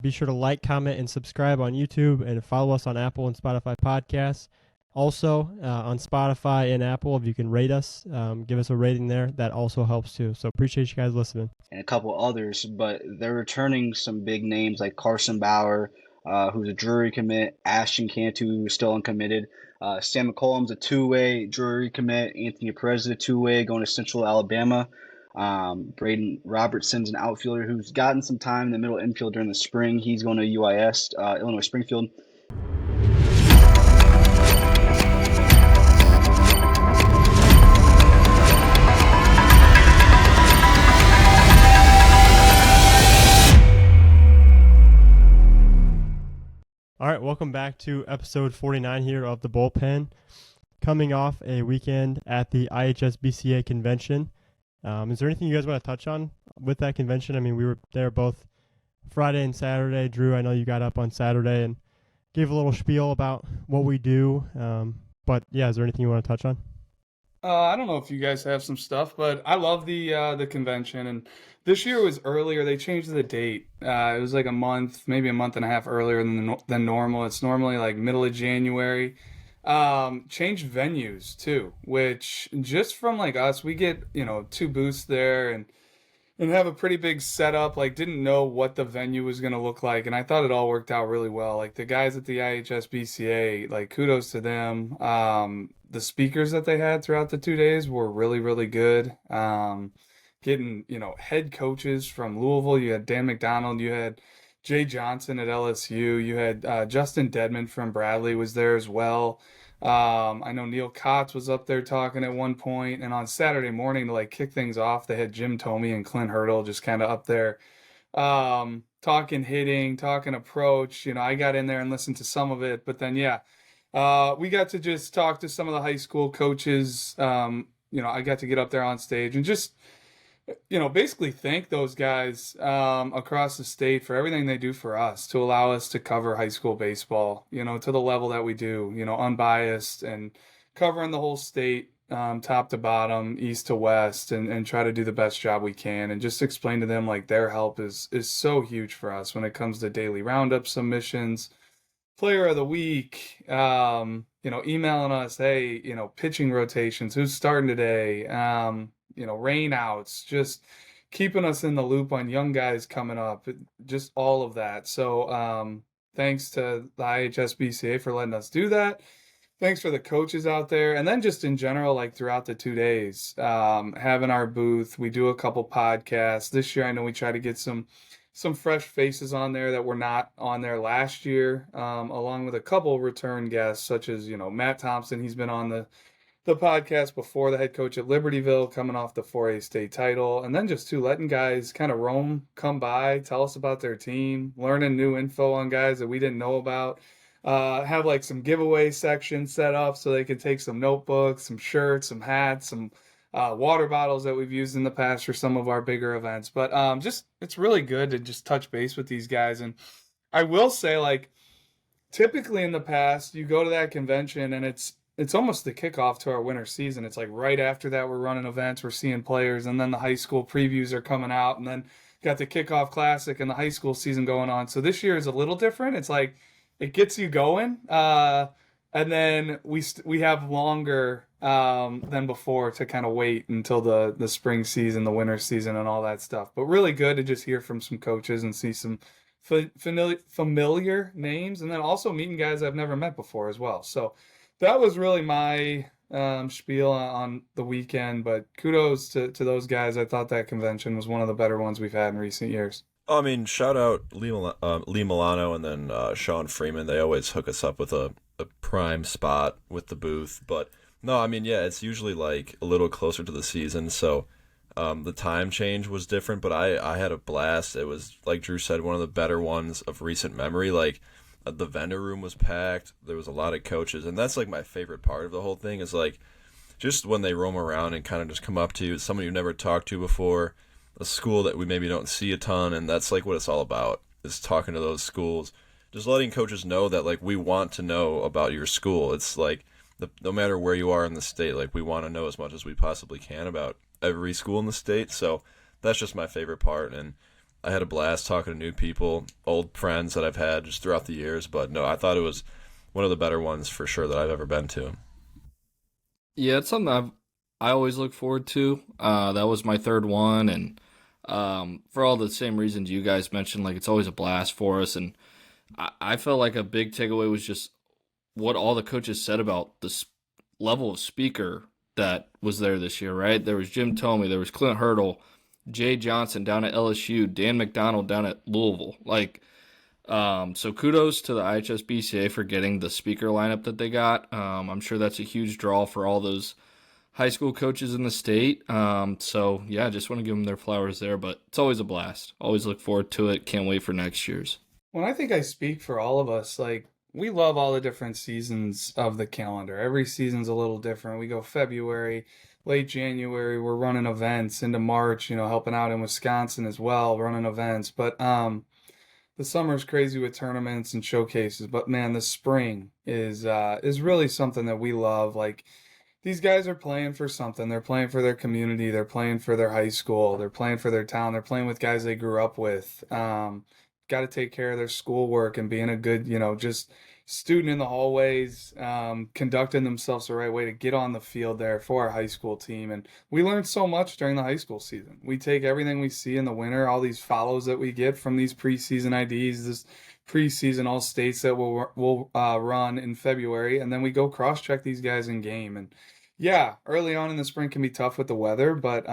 Be sure to like, comment, and subscribe on YouTube and follow us on Apple and Spotify podcasts. Also, on Spotify and Apple, if you can rate us, give us a rating there, that also helps too. So appreciate you guys listening. And a couple others, but they're returning some big names like Carson Bauer, who's a Drury commit, Ashton Cantu, who's still uncommitted. Sam McCollum's a two-way Drury commit, Anthony Perez is a two-way going to Central Alabama. Braden Robertson's an outfielder who's gotten some time in the middle infield during the spring. He's going to UIS, Illinois Springfield. All right, welcome back to episode 49 here of the Bullpen. Coming off a weekend at the IHSBCA Convention. Is there anything you guys want to touch on with that convention? I mean, we were there both Friday and Saturday. Drew, I know you got up on Saturday and gave a little spiel about what we do. But yeah, is there anything you want to touch on? I don't know if you guys have some stuff, but I love the convention, and this year was earlier. They changed the date. It was like a month, maybe a month and a half earlier than normal. It's normally like middle of January. Changed venues too, which just from like us, we get two booths there and have a pretty big setup. Like, didn't know what the venue was going to look like, and I thought it all worked out really well. Like, the guys at the IHSBCA, like, kudos to them. The speakers that they had throughout the 2 days were really, really good. Getting, head coaches from Louisville. You had Dan McDonald, you had Jay Johnson at LSU, you had Justin Dedman from Bradley was there as well. I know Neil Kotz was up there talking at one point, and on Saturday morning to like kick things off, they had Jim Thome and Clint Hurdle just kind of up there, talking hitting, talking approach. I got in there and listened to some of it, but then we got to just talk to some of the high school coaches. I got to get up there on stage and just basically thank those guys across the state for everything they do for us to allow us to cover high school baseball, to the level that we do, unbiased and covering the whole state, top to bottom, east to west, and try to do the best job we can, and just explain to them like their help is so huge for us when it comes to daily roundup submissions, player of the week, emailing us, hey, pitching rotations, who's starting today, rainouts, just keeping us in the loop on young guys coming up, just all of that. So thanks to the IHSBCA for letting us do that. Thanks for the coaches out there. And then just in general, like throughout the 2 days, having our booth, we do a couple podcasts. This year, I know we try to get some fresh faces on there that were not on there last year, along with a couple return guests, such as, Matt Thompson. He's been on the podcast before, the head coach at Libertyville, coming off the 4A state title, and then just letting guys kind of come by, tell us about their team, learning new info on guys that we didn't know about, have like some giveaway sections set up so they can take some notebooks, some shirts, some hats, some water bottles that we've used in the past for some of our bigger events. But it's really good to just touch base with these guys. And I will say, like, typically in the past, you go to that convention and it's almost the kickoff to our winter season. It's like right after that, we're running events, we're seeing players, and then the high school previews are coming out, and then got the kickoff classic and the high school season going on. So this year is a little different. It's like it gets you going, and then we have longer than before to kind of wait until the spring season, the winter season, and all that stuff. But really good to just hear from some coaches and see some familiar names, and then also meeting guys I've never met before as well. So that was really my spiel on the weekend, but kudos to those guys. I thought that convention was one of the better ones we've had in recent years. I mean, shout out Lee Milano and then Sean Freeman. They always hook us up with a prime spot with the booth. But no, I mean, yeah, it's usually like a little closer to the season, so the time change was different, but I had a blast. It was, like Drew said, one of the better ones of recent memory. Like, the vendor room was packed. There was a lot of coaches, and that's like my favorite part of the whole thing is like just when they roam around and kind of just come up to you, someone you've never talked to before, a school that we maybe don't see a ton, and that's like what it's all about, is talking to those schools, just letting coaches know that like we want to know about your school. It's like no matter where you are in the state, like we want to know as much as we possibly can about every school in the state. So that's just my favorite part, and I had a blast talking to new people, old friends that I've had just throughout the years. But no, I thought it was one of the better ones for sure that I've ever been to. Yeah, it's something I always look forward to. That was my third one, and for all the same reasons you guys mentioned, like it's always a blast for us. And I felt like a big takeaway was just what all the coaches said about the level of speaker that was there this year, right? There was Jim Tomey, there was Clint Hurdle, Jay Johnson down at LSU, Dan McDonald down at Louisville. So kudos to the IHSBCA for getting the speaker lineup that they got. I'm sure that's a huge draw for all those high school coaches in the state. So yeah, just want to give them their flowers there, but it's always a blast. Always look forward to it. Can't wait for next year's. Well, I think I speak for all of us. Like, we love all the different seasons of the calendar. Every season's a little different. We go February, late January, we're running events into March, helping out in Wisconsin as well, running events. But the summer's crazy with tournaments and showcases. But man, the spring is really something that we love. Like, these guys are playing for something. They're playing for their community. They're playing for their high school. They're playing for their town. They're playing with guys they grew up with. Got to take care of their schoolwork and being a good, just student in the hallways, conducting themselves the right way to get on the field there for our high school team. And we learned so much during the high school season. We take everything we see in the winter, all these follows that we get from these preseason IDs, this preseason all states that we'll run in February, and then we go cross-check these guys in game. And yeah, early on in the spring can be tough with the weather, but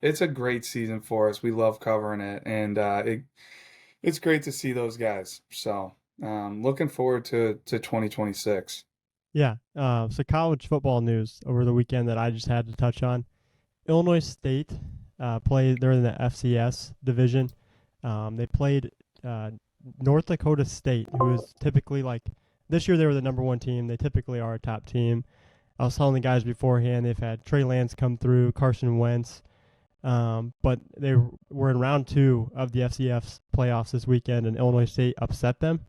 it's a great season for us. We love covering it, and it's great to see those guys. So looking forward to 2026. Yeah. So college football news over the weekend that I just had to touch on. Illinois State played. They're in the FCS division. They played North Dakota State, who is typically this year they were the number one team. They typically are a top team. I was telling the guys beforehand they've had Trey Lance come through, Carson Wentz. But they were in round 2 of the FCS playoffs this weekend, and Illinois State upset them.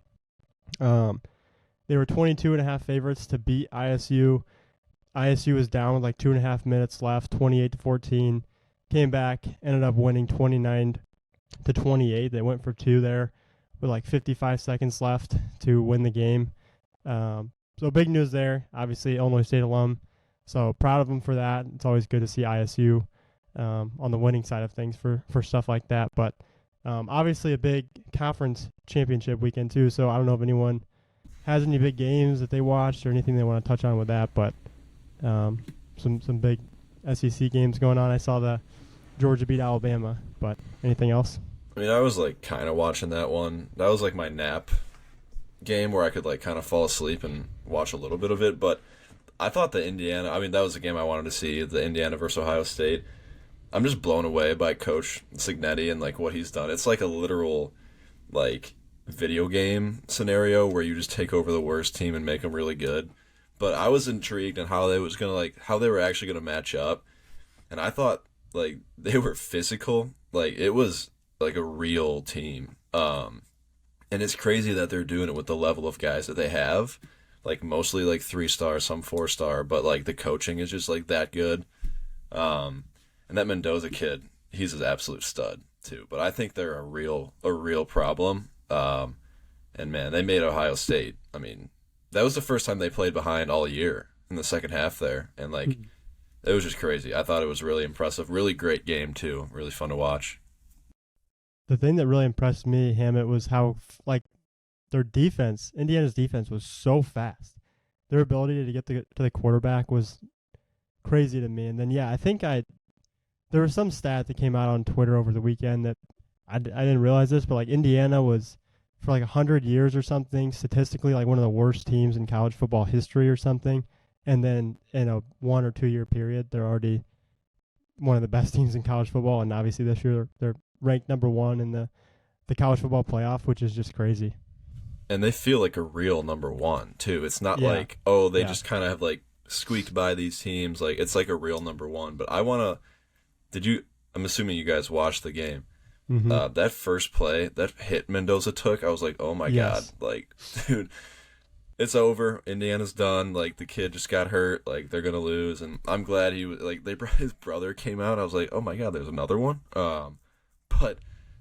They were 22.5 favorites to beat ISU. ISU was down with 2.5 minutes left, 28-14. Came back, ended up winning 29-28. They went for 2 there with 55 seconds left to win the game. So big news there. Obviously, Illinois State alum. So proud of them for that. It's always good to see ISU on the winning side of things for stuff like that. But obviously a big conference championship weekend too. So I don't know if anyone has any big games that they watched or anything they want to touch on with that. But some big SEC games going on. I saw the Georgia beat Alabama. But anything else? I mean, I was kind of watching that one. That was my nap game where I could kind of fall asleep and watch a little bit of it. But I thought the Indiana, that was the game I wanted to see, the Indiana versus Ohio State. I'm just blown away by Coach Cignetti and what he's done. It's a literal video game scenario where you just take over the worst team and make them really good. But I was intrigued on how they was gonna how they were actually gonna match up, and I thought they were physical. It was a real team. And it's crazy that they're doing it with the level of guys that they have. Mostly 3-star, some 4-star, but the coaching is just that good. And that Mendoza kid, he's an absolute stud too. But I think they're a real problem. And man, they made Ohio State. That was the first time they played behind all year in the second half there, and it was just crazy. I thought it was really impressive. Really great game too. Really fun to watch. The thing that really impressed me, Hammett, was how their defense, Indiana's defense, was so fast. Their ability to get to the quarterback was crazy to me. And then I think there was some stat that came out on Twitter over the weekend that I didn't realize this, but Indiana was for 100 years or something statistically one of the worst teams in college football history or something. And then in a 1 or 2 year period, they're already one of the best teams in college football. And obviously this year they're ranked number 1 in the college football playoff, which is just crazy. And they feel like a real number 1 too. It's not they just kind of have squeaked by these teams. It's a real number 1. But I want to. I'm assuming you guys watched the game. Mm-hmm. That first play, that hit Mendoza took, I was oh my God. Dude, it's over. Indiana's done. The kid just got hurt. They're going to lose. And I'm glad his brother came out. I was oh my God, there's another one. But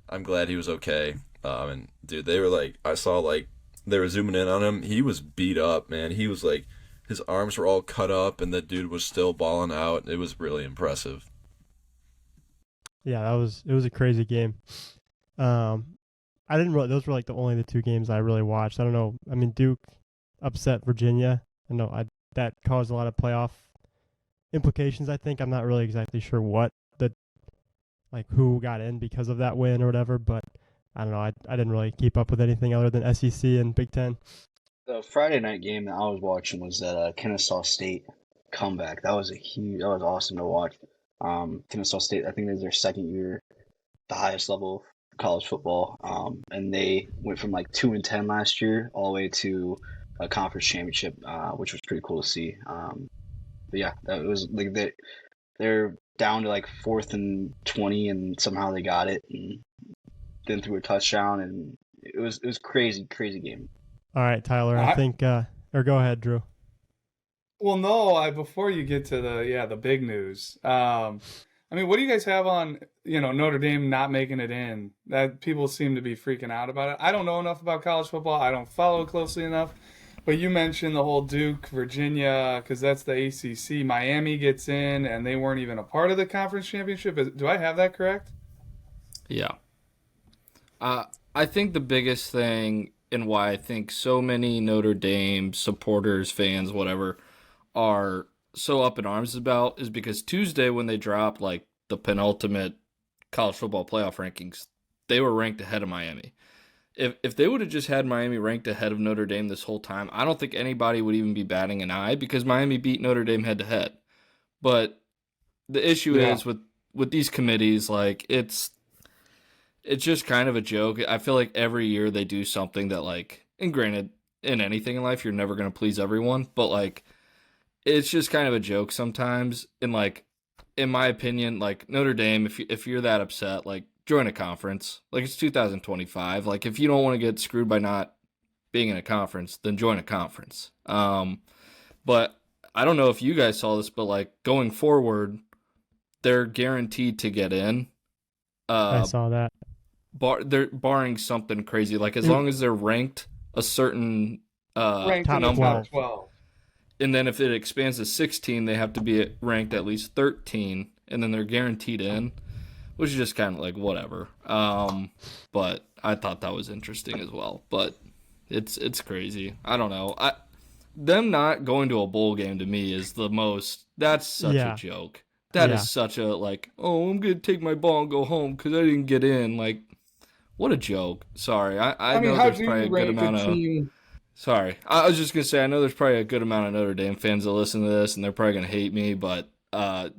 I'm glad he was okay. And dude, they were like, I saw like they were zooming in on him. He was beat up, man. He was like, his arms were all cut up, and the dude was still balling out. It was really impressive. Yeah, it was a crazy game. I didn't really, those were like the two games I really watched. I don't know. I mean, Duke upset Virginia. I know that caused a lot of playoff implications. I think I'm not really exactly sure what who got in because of that win or whatever, but I don't know. I didn't really keep up with anything other than SEC and Big Ten. The Friday night game that I was watching was that Kennesaw State comeback. That was awesome to watch. Kennesaw State, I think, is their second year, the highest level of college football, and they went from like 2-10 last year all the way to a conference championship, which was pretty cool to see. But yeah, that was like they're down to like 4th and 20, and somehow they got it, and then threw a touchdown, and it was crazy game. All right, Tyler, I think or go ahead, Drew. Well, no, before you get to the big news. I mean, what do you guys have on, Notre Dame not making it in? That people seem to be freaking out about it. I don't know enough about college football. I don't follow it closely enough. But you mentioned the whole Duke, Virginia, because that's the ACC. Miami gets in, and they weren't even a part of the conference championship. Do I have that correct? Yeah. I think the biggest thing and why I think so many Notre Dame supporters, fans, whatever, are so up in arms about is because Tuesday when they dropped like the penultimate college football playoff rankings, they were ranked ahead of Miami. If they would have just had Miami ranked ahead of Notre Dame this whole time, I don't think anybody would even be batting an eye because Miami beat Notre Dame head to head. But the issue is with these committees, like it's just kind of a joke. I feel like every year they do something that like, and granted, in anything in life, you're never going to please everyone, but like, it's just kind of a joke sometimes. And like, in my opinion, like Notre Dame, if you're that upset, like join a conference. Like it's 2025. Like if you don't want to get screwed by not being in a conference, then join a conference. But I don't know if you guys saw this, but like going forward, they're guaranteed to get in. I saw that. They're barring something crazy, like as long as they're ranked a certain ranked top number 12. And then if it expands to 16, they have to be ranked at least 13, and then they're guaranteed in, which is just kind of like whatever. But I thought that was interesting as well. But it's crazy. I don't know. Them not going to a bowl game to me is the most. That's such a joke. That is such a like. Oh, I'm gonna take my ball and go home because I didn't get in. Like, what a joke. Sorry, I know there's probably a good amount of. Sorry, I was just gonna say I know there's probably a good amount of Notre Dame fans that listen to this, and they're probably gonna hate me. But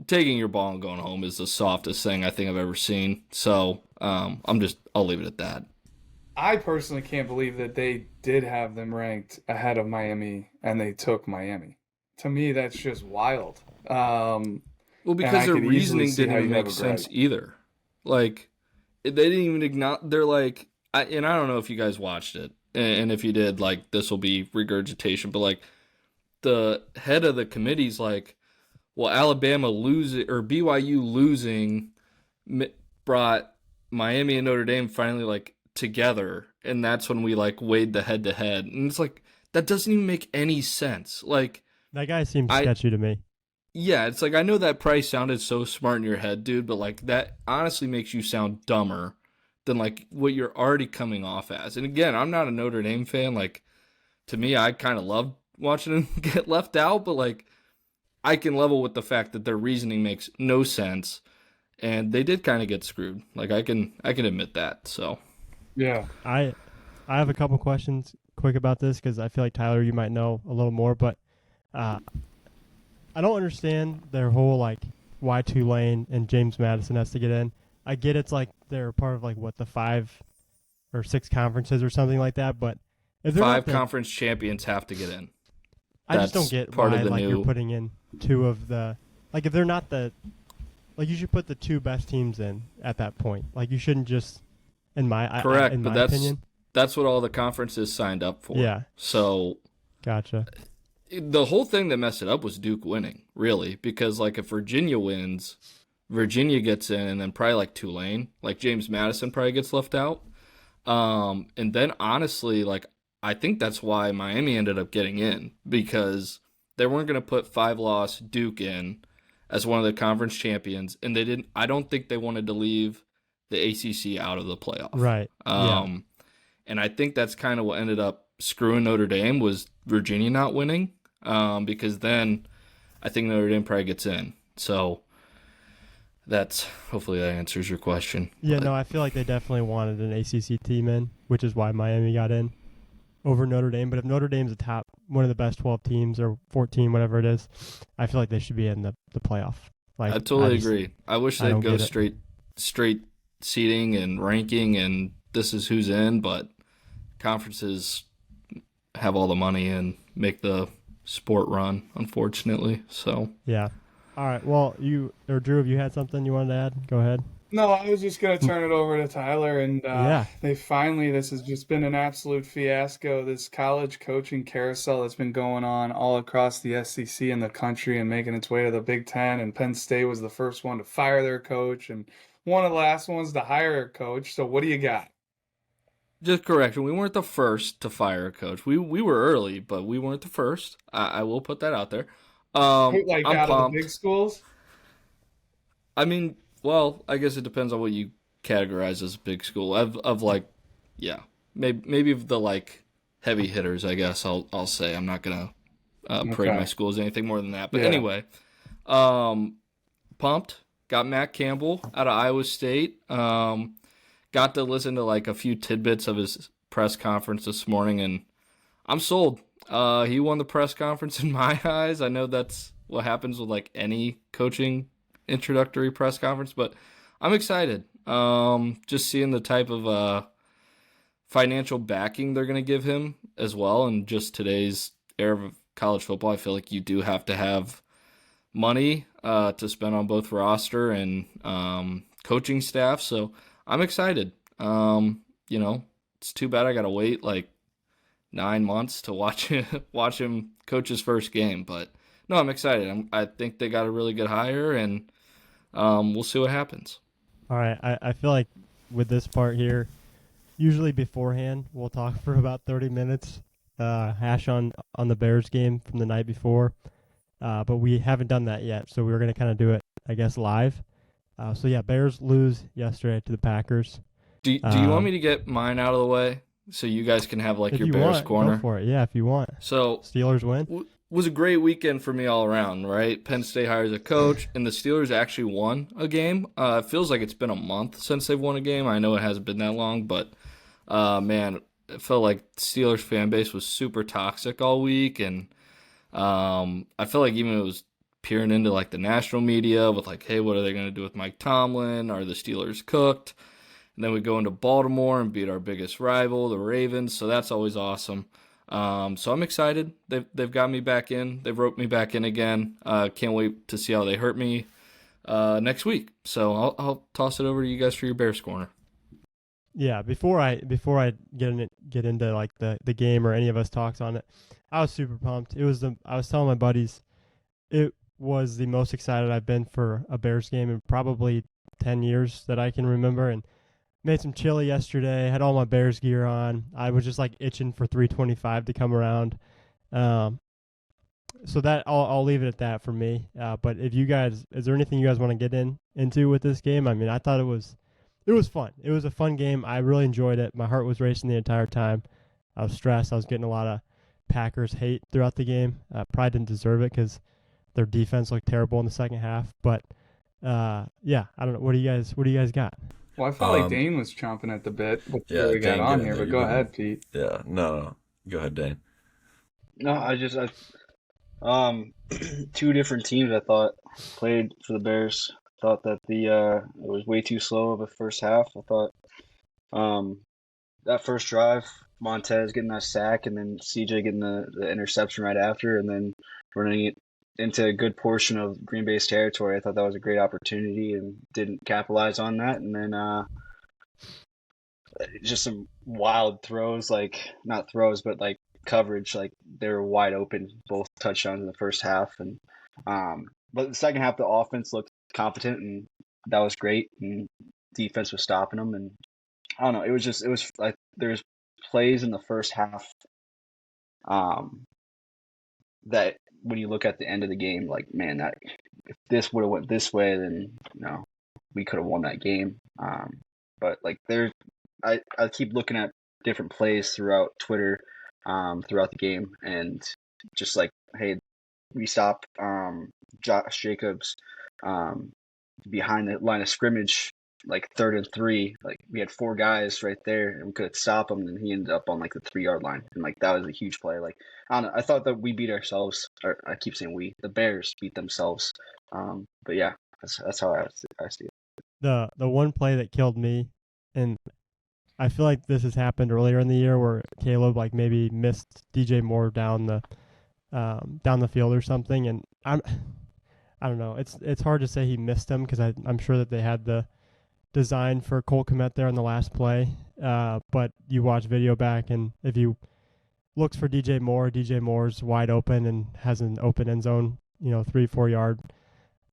taking your ball and going home is the softest thing I think I've ever seen. So I'll leave it at that. I personally can't believe that they did have them ranked ahead of Miami, and they took Miami. To me, that's just wild. Well, because their reasoning didn't even make sense either. Like, they didn't even acknowledge. They're like, and I don't know if you guys watched it, and if you did, like, this will be regurgitation. But like, the head of the committee's like, well, Alabama losing or BYU losing brought Miami and Notre Dame finally like together, and that's when we like weighed the head to head, and it's like that doesn't even make any sense. Like that guy seems sketchy to me. Yeah, it's like I know that price sounded so smart in your head, dude, but like that honestly makes you sound dumber than like what you're already coming off as. And again, I'm not a Notre Dame fan. Like to me, I kind of love watching them get left out, but like I can level with the fact that their reasoning makes no sense, and they did kind of get screwed. Like I can admit that. So yeah, I have a couple questions quick about this because I feel like Tyler, you might know a little more, but I don't understand their whole like why Tulane and James Madison has to get in. I get it's like they're part of like what the 5 or 6 conferences or something like that, but if they're 5 conference champions have to get in. I just don't get why like you're putting in 2 of the like if they're not the like you should put the 2 best teams in at that point. Like you shouldn't just in my opinion. That's what all the conferences signed up for. Yeah. So gotcha. The whole thing that messed it up was Duke winning, really, because like if Virginia wins, Virginia gets in, and then probably like Tulane, like James Madison probably gets left out. And then honestly, like I think that's why Miami ended up getting in because they weren't going to put 5-loss Duke in as one of the conference champions, and they didn't. I don't think they wanted to leave the ACC out of the playoff. Right. Yeah. And I think that's kind of what ended up screwing Notre Dame was Virginia not winning, because then I think Notre Dame probably gets in. So hopefully that answers your question. Yeah, But no, I feel like they definitely wanted an ACC team in, which is why Miami got in over Notre Dame. But if Notre Dame's one of the best 12 teams or 14, whatever it is, I feel like they should be in the playoff. Like I totally agree. I wish I they'd don't go get it. straight seating and ranking, and this is who's in. But conferences have all the money and make the sport run, unfortunately. So Yeah. All right. Well, Drew, if you had something you wanted to add, go ahead. No, I was just going to turn it over to Tyler, and Yeah. this has just been an absolute fiasco. This college coaching carousel that's been going on all across the SEC and the country and making its way to the Big Ten, and Penn State was the first one to fire their coach and one of the last ones to hire a coach. So what do you got? just correction, we weren't the first to fire a coach. We were early, but we weren't the first. I will put that out there. Like I'm out of pumped. the big schools? I mean, well, I guess it depends on what you categorize as a big school. Of like, yeah, maybe of the like heavy hitters. I guess I'll say I'm not gonna parade Okay. my school as anything more than that. But Yeah. anyway, pumped. Got Matt Campbell out of Iowa State. Got to listen to like a few tidbits of his press conference this morning, and I'm sold. He won the press conference in my eyes. I know that's what happens with like any coaching introductory press conference, but I'm excited. Just seeing the type of financial backing they're going to give him as well. And just today's era of college football, I feel like you do have to have money to spend on both roster and coaching staff. So I'm excited. It's too bad I got to wait like 9 months to watch him coach his first game. But no, I'm excited. I think they got a really good hire, and we'll see what happens. All right. I feel like with this part here, usually beforehand, we'll talk for about 30 minutes, hash on the Bears game from the night before. But we haven't done that yet, so we're going to kind of do it, I guess, live. So, yeah, Bears lose yesterday to the Packers. Do you want me to get mine out of the way so you guys can have like If your you Bears want, corner? go for it. Yeah, if you want. So Steelers win. was a great weekend for me all around, right? Penn State hires a coach, and the Steelers actually won a game. It feels like it's been a month since they've won a game. I know it hasn't been that long, but man, it felt like the Steelers fan base was super toxic all week, and I feel like even it was peering into like the national media with like, hey, what are they going to do with Mike Tomlin? Are the Steelers cooked? And then we go into Baltimore and beat our biggest rival, the Ravens. So that's always awesome. So I'm excited. They've got me back in. They've roped me back in again. Can't wait to see how they hurt me next week. So I'll toss it over to you guys for your Bears corner. Yeah, before I get into like the game or any of us talks on it, I was super pumped. I was telling my buddies, it was the most excited I've been for a Bears game in probably 10 years that I can remember, and made some chili yesterday, had all my Bears gear on. I was just like itching for 325 to come around. So that I'll leave it at that for me. But if you guys, is there anything you guys want to get into with this game? I mean, I thought it was fun. It was a fun game. I really enjoyed it. My heart was racing the entire time. I was stressed. I was getting a lot of Packers hate throughout the game. Probably didn't deserve it because their defense looked terrible in the second half. But yeah, I don't know. What do you guys got? Well, I felt like Dane was chomping at the bit before Yeah, we got Dane, on get in here, there. but go ahead, Pete. Yeah, no. Go ahead, Dane. No, two different teams I thought played for the Bears. Thought that it was way too slow of a first half. I thought that first drive, Montez getting that sack, and then CJ getting the interception right after, and then running it into a good portion of Green Bay's territory. I thought that was a great opportunity and didn't capitalize on that. And then just some wild throws, like not throws, but like coverage, like they were wide open, both touchdowns in the first half. And but the second half, the offense looked competent, and that was great. And defense was stopping them, and I don't know. It was like there's plays in the first half, that when you look at the end of the game, like, man, that if this would have went this way, then we could have won that game. But like I keep looking at different plays throughout Twitter, throughout the game, and just like, hey, we stopped Josh Jacobs behind the line of scrimmage, like 3rd and 3. Like, we had 4 guys right there, and we could stop him, and he ended up on like the 3-yard line, and like that was a huge play. Like, I don't know. I thought that we beat ourselves, or I keep saying we. The Bears beat themselves. But yeah, that's how I see it. The one play that killed me, and I feel like this has happened earlier in the year where Caleb like maybe missed DJ Moore down the field or something, and I don't know. It's hard to say he missed him because I'm sure that they had the design for Cole Kmet there on the last play. But you watch video back, and if you looks for DJ Moore's wide open and has an open end zone, 3-4 yard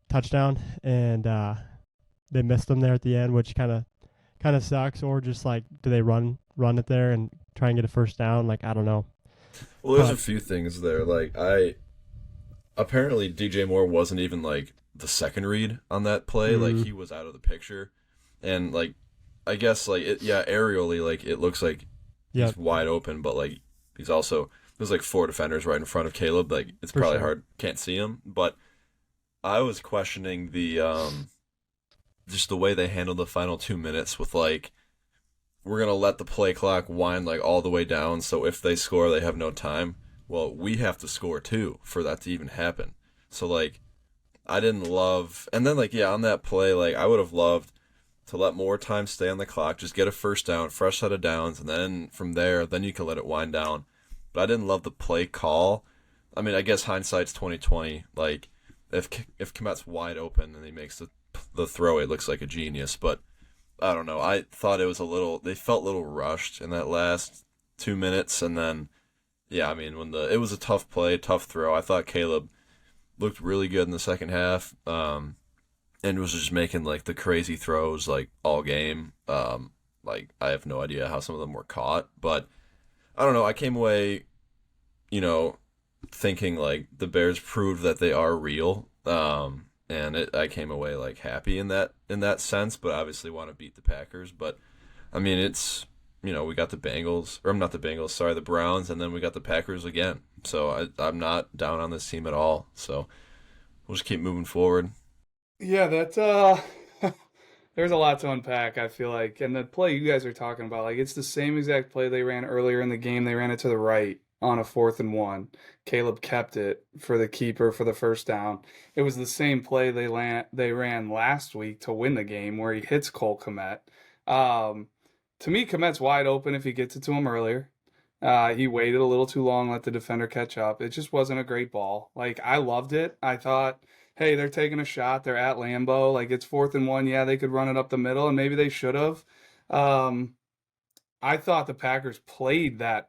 touchdown, and they missed him there at the end, which kind of sucks. Or just like, do they run it there and try and get a first down? Like, I don't know. Well, there's a few things there. Like, apparently DJ Moore wasn't even like the second read on that play. Mm-hmm. Like, he was out of the picture, and like, I guess like aerially, like it looks like he's wide open, but like there's like 4 defenders right in front of Caleb. Like, it's For probably sure. hard, can't see him. But I was questioning the just the way they handled the final 2 minutes with like, we're gonna let the play clock wind like all the way down, so if they score, they have no time. Well, we have to score too for that to even happen. So like, I didn't love, and then like, on that play, like, I would have loved to let more time stay on the clock, just get a first down, fresh set of downs, and then from there, then you can let it wind down. But I didn't love the play call. I mean, I guess hindsight's 20/20. Like, if Kmet's wide open and he makes the throw, it looks like a genius. But I don't know. I thought it was they felt a little rushed in that last 2 minutes, and then I mean, it was a tough play, tough throw. I thought Caleb looked really good in the second half. And was just making like the crazy throws like all game. Like, I have no idea how some of them were caught, but I don't know. I came away, thinking like the Bears proved that they are real. And I came away like happy in that sense, but obviously want to beat the Packers. But I mean, it's we got the Bengals, or not the Bengals, sorry, the Browns, and then we got the Packers again. So I'm not down on this team at all. So we'll just keep moving forward. Yeah, that's there's a lot to unpack, I feel like. And the play you guys are talking about, like, it's the same exact play they ran earlier in the game. They ran it to the right on a 4th and 1. Caleb kept it for the keeper for the first down. It was the same play they ran last week to win the game, where he hits Cole Kmet. To me, Kmet's wide open if he gets it to him earlier. He waited a little too long, let the defender catch up. It just wasn't a great ball. Like, I loved it. I thought, hey, they're taking a shot. They're at Lambeau. Like, it's 4th and 1. Yeah, they could run it up the middle, and maybe they should have. I thought the Packers played that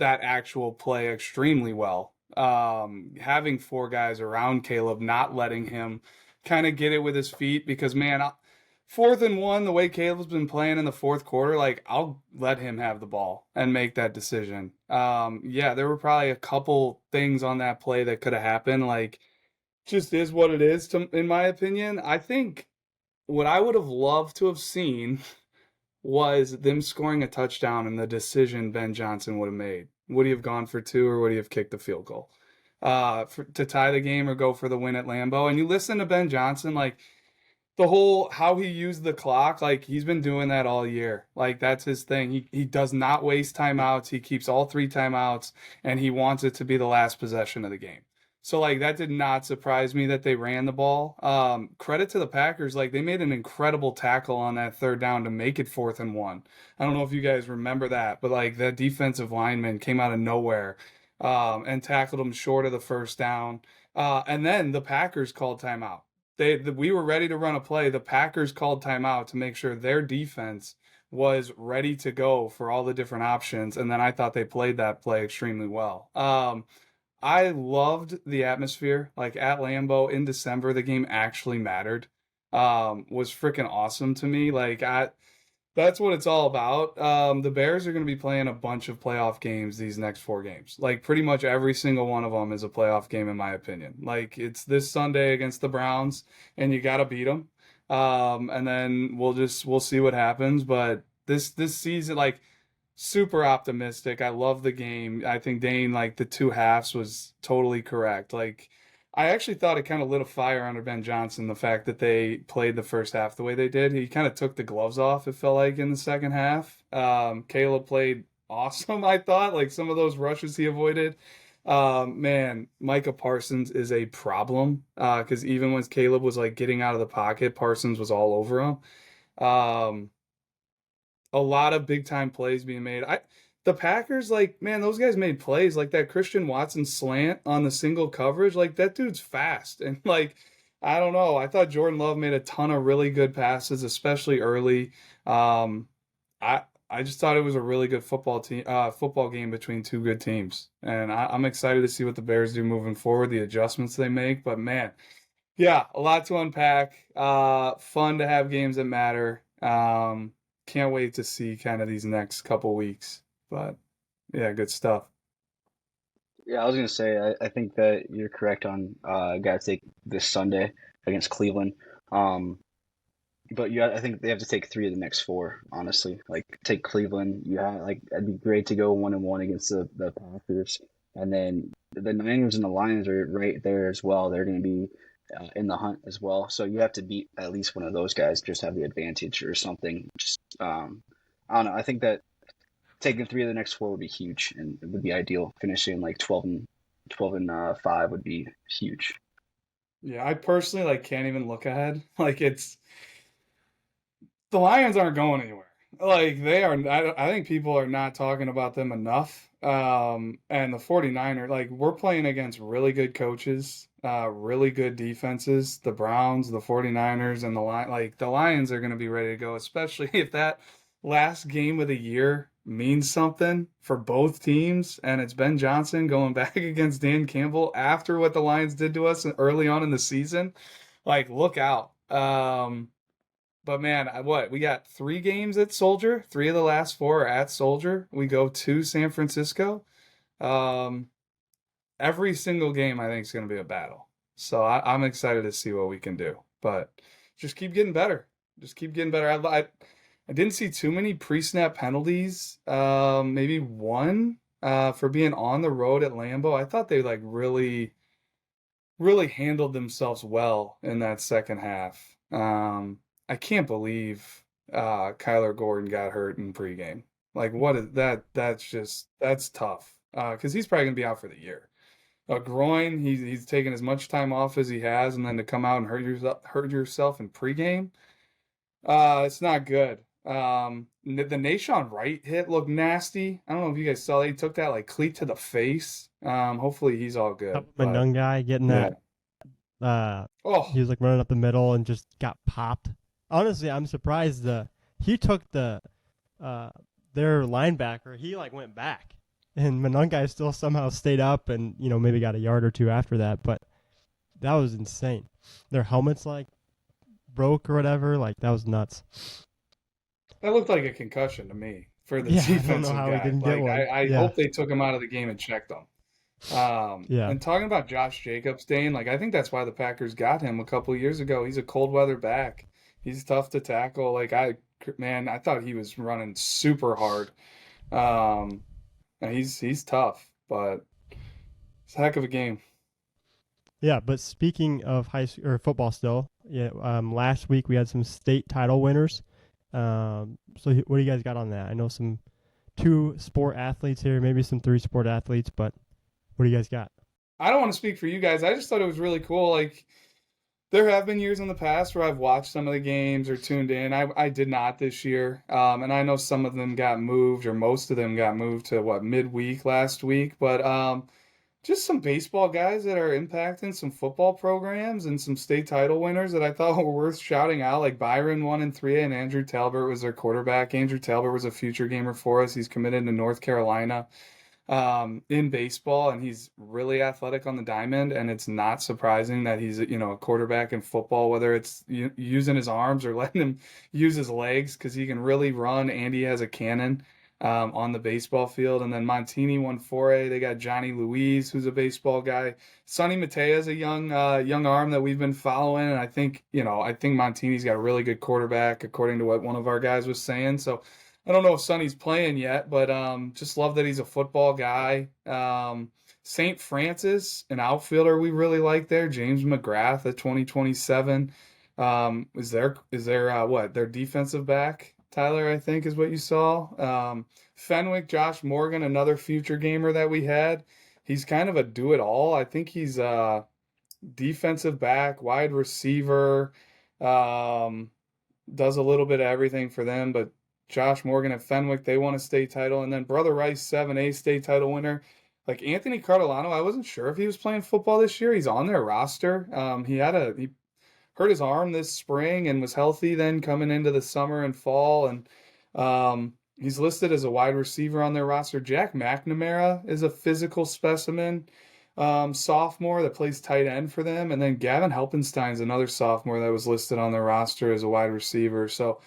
actual play extremely well. Having 4 guys around Caleb, not letting him kind of get it with his feet, because, man, 4th and 1, the way Caleb's been playing in the fourth quarter, like, I'll let him have the ball and make that decision. There were probably a couple things on that play that could have happened. Like, just is what it is, in my opinion. I think what I would have loved to have seen was them scoring a touchdown and the decision Ben Johnson would have made. Would he have gone for 2, or would he have kicked the field goal to tie the game or go for the win at Lambeau? And you listen to Ben Johnson, like, the whole how he used the clock, like, he's been doing that all year. Like, that's his thing. He does not waste timeouts. He keeps all 3 timeouts, and he wants it to be the last possession of the game. So, like, that did not surprise me that they ran the ball. Credit to the Packers. Like, they made an incredible tackle on that 3rd down to make it 4th and 1. I don't know if you guys remember that, but, like, that defensive lineman came out of nowhere and tackled him short of the first down. And then the Packers called timeout. We were ready to run a play. The Packers called timeout to make sure their defense was ready to go for all the different options. And then I thought they played that play extremely well. I loved the atmosphere. Like, at Lambeau in December, the game actually mattered. was freaking awesome to me. Like that's what it's all about. The Bears are going to be playing a bunch of playoff games these next 4 games. Like pretty much every single one of them is a playoff game in my opinion. Like it's this Sunday against the Browns, and you got to beat them. And then we'll see what happens. But this season, like super optimistic. I love the game. I think Dane, like the 2 halves was totally correct. Like I actually thought it kind of lit a fire under Ben Johnson, the fact that they played the first half the way they did. He kind of took the gloves off, it felt like, in the second half. Caleb played awesome, I thought. Like some of those rushes he avoided. Man, Micah Parsons is a problem. Because even when Caleb was like getting out of the pocket, Parsons was all over him. Um, a lot of big time plays being made. The Packers, like, man, those guys made plays like that Christian Watson slant on the single coverage. Like that dude's fast. And like, I don't know. I thought Jordan Love made a ton of really good passes, especially early. I just thought it was a really good football game between 2 good teams. And I'm excited to see what the Bears do moving forward, the adjustments they make. But man, yeah, a lot to unpack. Fun to have games that matter. Can't wait to see kind of these next couple weeks. But yeah, good stuff. Yeah, I was gonna say I think that you're correct on gotta take this Sunday against Cleveland. But I think they have to take 3 of the next 4, honestly. Like take Cleveland. Like it'd be great to go 1-1 against the Packers, and then the Niners and the Lions are right there as well. They're gonna be in the hunt as well. So you have to beat at least one of those guys, just have the advantage or something. Just I don't know. I think that taking 3 of the next 4 would be huge, and it would be ideal. Finishing like 12-5 would be huge. Yeah, I personally like can't even look ahead. Like the Lions aren't going anywhere. Like they are. I think people are not talking about them enough. And the 49ers, like we're playing against really good coaches, really good defenses. The Browns, the 49ers, and the Lions are going to be ready to go, especially if that last game of the year means something for both teams. And it's Ben Johnson going back against Dan Campbell after what the Lions did to us early on in the season. Like, look out. But man, we got 3 games at Soldier. 3 of the last 4 are at Soldier. We go to San Francisco. Every single game I think is going to be a battle. So I'm excited to see what we can do. But just keep getting better. Just keep getting better. I didn't see too many pre-snap penalties. Maybe 1 for being on the road at Lambeau. I thought they like really, really handled themselves well in that second half. I can't believe Kyler Gordon got hurt in pregame. Like, what is that? That's tough. Because he's probably gonna be out for the year. A groin. He's taken as much time off as he has, and then to come out and hurt yourself in pregame. It's not good. The Nashawn Wright hit looked nasty. I don't know if you guys saw that. He took that like cleat to the face. Hopefully he's all good. Young guy getting that. He was like running up the middle and just got popped. Honestly, I'm surprised he took their linebacker. He like went back, and Monungai still somehow stayed up and maybe got a yard or 2 after that. But that was insane. Their helmets like broke or whatever. Like that was nuts. That looked like a concussion to me for the defensive guy. He didn't get one. I hope they took him out of the game and checked him. And talking about Josh Jacobs, Dane, like I think that's why the Packers got him a couple of years ago. He's a cold weather back. He's tough to tackle. Like I thought he was running super hard. And he's tough, but it's a heck of a game. Yeah, but speaking of high school or football, still, last week we had some state title winners. So what do you guys got on that? I know some 2 sport athletes here, maybe some 3 sport athletes, but what do you guys got? I don't want to speak for you guys. I just thought it was really cool. Like there have been years in the past where I've watched some of the games or tuned in. I did not this year. And I know some of them got moved, or most of them got moved to midweek last week. But just some baseball guys that are impacting some football programs and some state title winners that I thought were worth shouting out. Like Byron won in 3A, and Andrew Talbert was their quarterback. Andrew Talbert was a future gamer for us. He's committed to North Carolina. in baseball, and he's really athletic on the diamond. And it's not surprising that he's, a quarterback in football, whether it's using his arms or letting him use his legs, because he can really run and he has a cannon on the baseball field. And then Montini won 4A. They got Johnny Louise, who's a baseball guy. Sonny Matea's a young arm that we've been following. And I think Montini's got a really good quarterback, according to what one of our guys was saying. So I don't know if Sonny's playing yet, but just love that he's a football guy. St. Francis, an outfielder we really like there, James McGrath at 2027. Is there what, their defensive back? Tyler, I think, is what you saw. Fenwick, Josh Morgan, another future gamer that we had. He's kind of a do-it-all. I think he's defensive back, wide receiver, does a little bit of everything for them. But Josh Morgan at Fenwick, they won a state title. And then Brother Rice, 7A state title winner. Like Anthony Cardilano, I wasn't sure if he was playing football this year. He's on their roster. He hurt his arm this spring and was healthy then coming into the summer and fall. And he's listed as a wide receiver on their roster. Jack McNamara is a physical specimen sophomore that plays tight end for them. And then Gavin Helpenstein's another sophomore that was listed on their roster as a wide receiver. So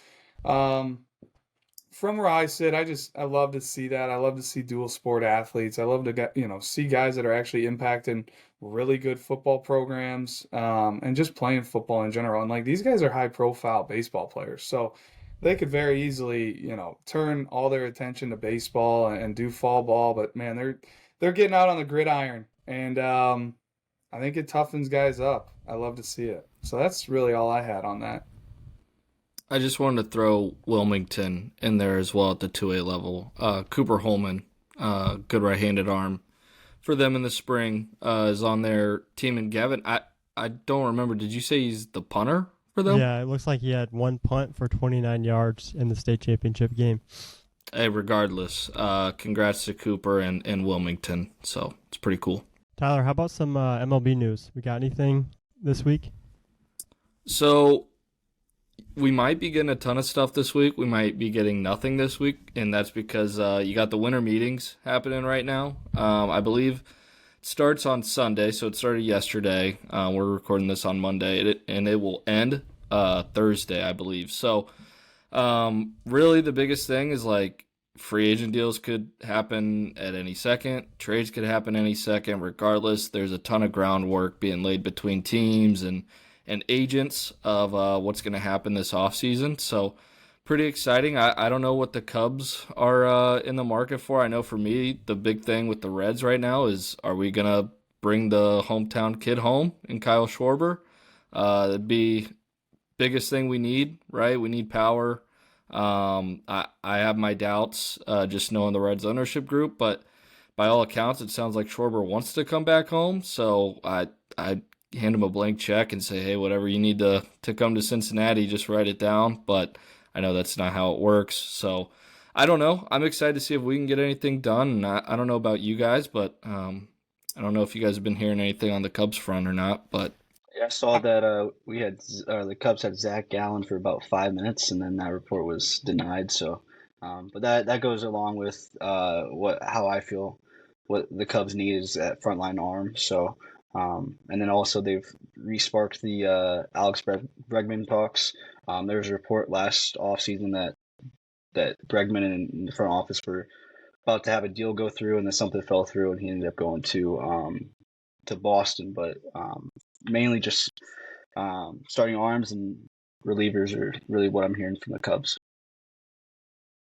from where I sit, I love to see that. I love to see dual sport athletes. I love to get, see guys that are actually impacting really good football programs, and just playing football in general. And like, these guys are high profile baseball players. So they could very easily, turn all their attention to baseball and do fall ball. But man, they're getting out on the gridiron, and I think it toughens guys up. I love to see it. So that's really all I had on that. I just wanted to throw Wilmington in there as well at the 2A level. Cooper Holman, good right-handed arm for them in the spring, is on their team. And Gavin, I don't remember, did you say he's the punter for them? Yeah, it looks like he had one punt for 29 yards in the state championship game. Hey, regardless, congrats to Cooper and Wilmington. So it's pretty cool. Tyler, how about some MLB news? We got anything this week? So we might be getting a ton of stuff this week. We might be getting nothing this week, and that's because you got the winter meetings happening right now. I believe it starts on Sunday, so it started yesterday. We're recording this on Monday, and it will end Thursday, I believe. So really the biggest thing is like free agent deals could happen at any second. Trades could happen any second. Regardless, there's a ton of groundwork being laid between teams and agents of what's going to happen this offseason. So pretty exciting. I don't know what the Cubs are in the market for. I know for me, the big thing with the Reds right now is, are we going to bring the hometown kid home in Kyle Schwarber? That'd be biggest thing we need, right? We need power. I have my doubts just knowing the Reds ownership group, but by all accounts, it sounds like Schwarber wants to come back home. So I hand him a blank check and say, hey, whatever you need to come to Cincinnati, just write it down. But I know that's not how it works. So I don't know. I'm excited to see if we can get anything done. And I don't know about you guys, but I don't know if you guys have been hearing anything on the Cubs front or not. But Yeah, I saw that we had the Cubs had Zach Gallen for about 5 minutes, and then that report was denied. So, but that goes along with how I feel. What the Cubs need is that frontline arm. So, and then also they've resparked the Alex Bregman talks. There was a report last offseason that Bregman and the front office were about to have a deal go through, and then something fell through, and he ended up going to Boston. But mainly just starting arms and relievers are really what I'm hearing from the Cubs.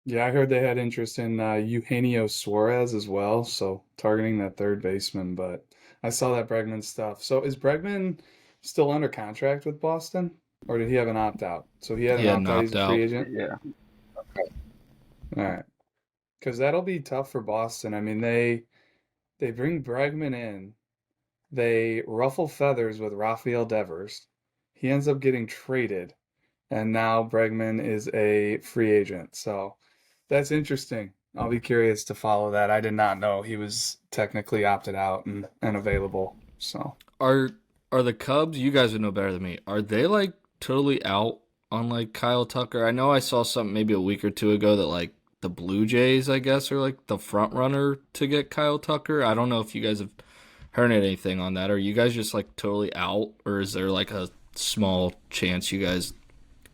Yeah, I heard they had interest in Eugenio Suarez as well, so targeting that third baseman. But I saw that Bregman stuff. So is Bregman still under contract with Boston, or did he have an opt-out? So he had an opt-out. He's a free agent? Yeah. All right. Because that'll be tough for Boston. I mean, they bring Bregman in. They ruffle feathers with Rafael Devers. He ends up getting traded, and now Bregman is a free agent. So that's interesting. I'll be curious to follow that. I did not know he was technically opted out and available. So are the Cubs, you guys would know better than me, are they like totally out on like Kyle Tucker? I know I saw something maybe a week or two ago that like the Blue Jays, I guess, are like the front runner to get Kyle Tucker. I don't know if you guys have heard anything on that. Are you guys just like totally out, or is there like a small chance you guys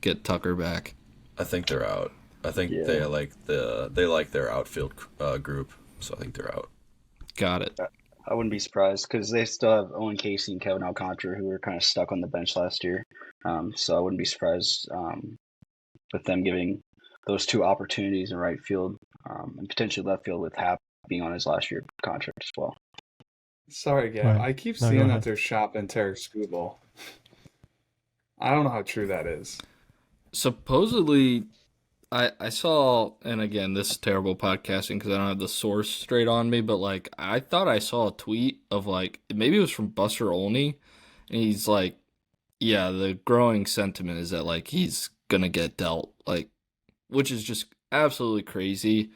get Tucker back? I think they're out. I think Yeah. they like their outfield group, so I think they're out. Got it. I wouldn't be surprised because they still have Owen Casey and Kevin Alcantara who were kind of stuck on the bench last year. So I wouldn't be surprised with them giving those two opportunities in right field and potentially left field with Happ being on his last year contract as well. Sorry, Gab. Right. I keep No, go seeing that ahead. they're shopping Tarek Skubal. I don't know how true that is. Supposedly, I saw, and again, this is terrible podcasting because I don't have the source straight on me, but like I thought I saw a tweet of like maybe it was from Buster Olney, and he's like, yeah, the growing sentiment is that like he's gonna get dealt, like, which is just absolutely crazy.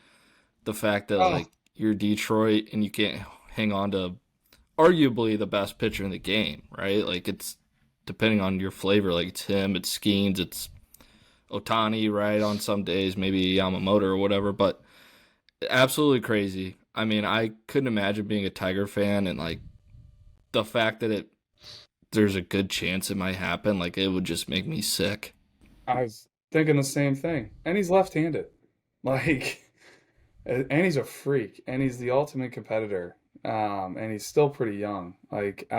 The fact that Oh. like you're Detroit and you can't hang on to arguably the best pitcher in the game, right? Like it's depending on your flavor, like it's him, it's Skeens, it's Otani, right? On some days, maybe Yamamoto or whatever, but absolutely crazy. I mean, I couldn't imagine being a Tiger fan, and like the fact that there's a good chance it might happen, like it would just make me sick. I was thinking the same thing. And he's left-handed. Like, and he's a freak. And he's the ultimate competitor. And he's still pretty young. Like,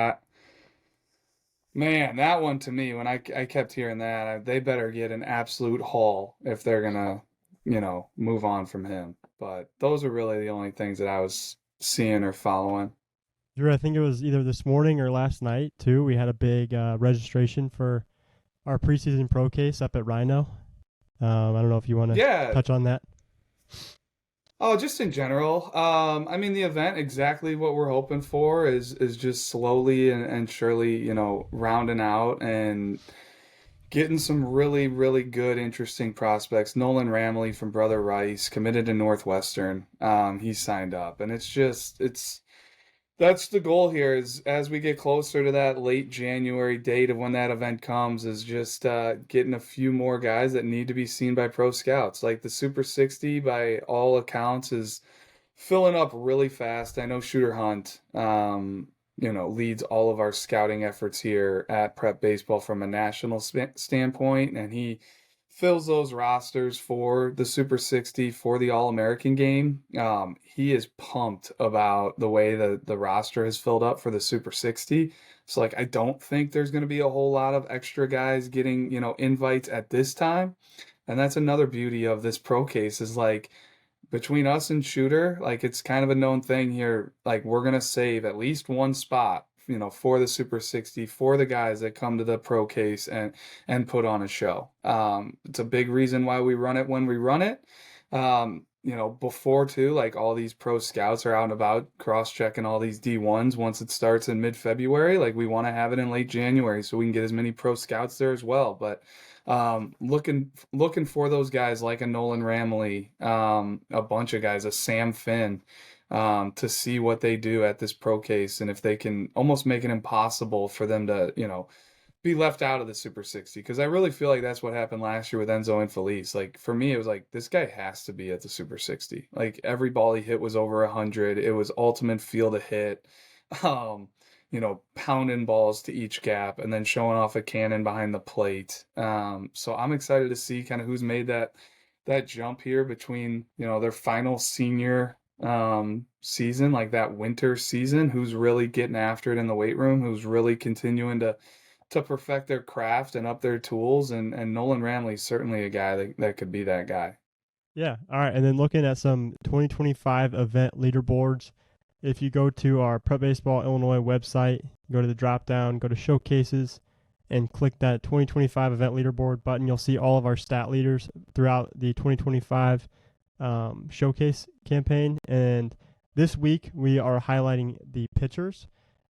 man, that one to me, when I kept hearing that, they better get an absolute haul if they're going to, move on from him. But those are really the only things that I was seeing or following. Drew, I think it was either this morning or last night, too. We had a big registration for our preseason ProCase up at Rhino. I don't know if you want to Yeah. touch on that. Oh, just in general. I mean, the event, exactly what we're hoping for is just slowly and surely, rounding out and getting some really, really good, interesting prospects. Nolan Ramley from Brother Rice committed to Northwestern. He signed up, and that's the goal here. Is as we get closer to that late January date of when that event comes, is just getting a few more guys that need to be seen by pro scouts. Like the Super 60, by all accounts, is filling up really fast. I know Shooter Hunt, leads all of our scouting efforts here at Prep Baseball from a national standpoint, and he fills those rosters for the Super 60, for the All-American game. He is pumped about the way the roster has filled up for the Super 60. So, like, I don't think there's going to be a whole lot of extra guys getting, invites at this time. And that's another beauty of this pro case is, like, between us and Shooter, like, it's kind of a known thing here. Like, we're going to save at least one spot, for the Super 60, for the guys that come to the pro case and put on a show. It's a big reason why we run it when we run it. Before too, like all these pro scouts are out and about cross-checking all these D1s once it starts in mid-February. Like we want to have it in late January so we can get as many pro scouts there as well. But looking for those guys like a Nolan Ramley, a bunch of guys, a Sam Finn, to see what they do at this pro case and if they can almost make it impossible for them to, be left out of the Super 60. Because I really feel like that's what happened last year with Enzo and Felice. Like for me, it was like, this guy has to be at the Super 60. Like every ball he hit was over 100. It was ultimate feel to hit. Pounding balls to each gap and then showing off a cannon behind the plate. So I'm excited to see kind of who's made that jump here between, their final senior season, like that winter season, who's really getting after it in the weight room, who's really continuing to perfect their craft and up their tools. And Nolan Ramley's certainly a guy that could be that guy. Yeah. All right. And then looking at some 2025 event leaderboards, if you go to our Prep Baseball Illinois website, go to the drop down, go to showcases, and click that 2025 event leaderboard button, you'll see all of our stat leaders throughout the 2025 showcase campaign. And this week we are highlighting the pitchers.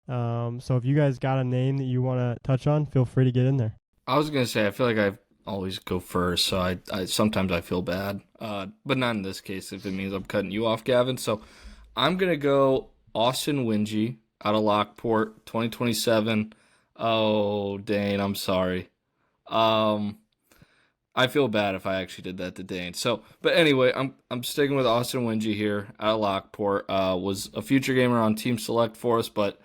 So if you guys got a name that you want to touch on, feel free to get in there. I was gonna say I feel like I always go first, so I sometimes I feel bad, but not in this case if it means I'm cutting you off, Gavin. So I'm gonna go Austin Wingy out of Lockport, 2027. Oh, Dane, I'm sorry. I feel bad if I actually did that to Dane. So, but anyway, I'm sticking with Austin Wingy here at Lockport. Was a future gamer on Team Select for us, but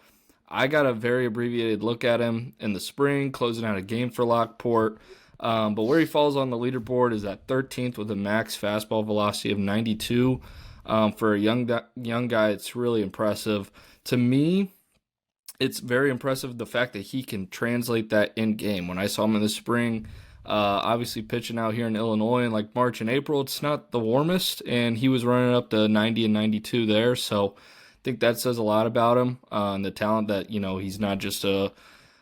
I got a very abbreviated look at him in the spring, closing out a game for Lockport. But where he falls on the leaderboard is at 13th with a max fastball velocity of 92. For a young guy, it's really impressive. To me, it's very impressive the fact that he can translate that in game. When I saw him in the spring, obviously pitching out here in Illinois in like March and April, it's not the warmest, and he was running up to 90 and 92 there. So I think that says a lot about him and the talent that, he's not just a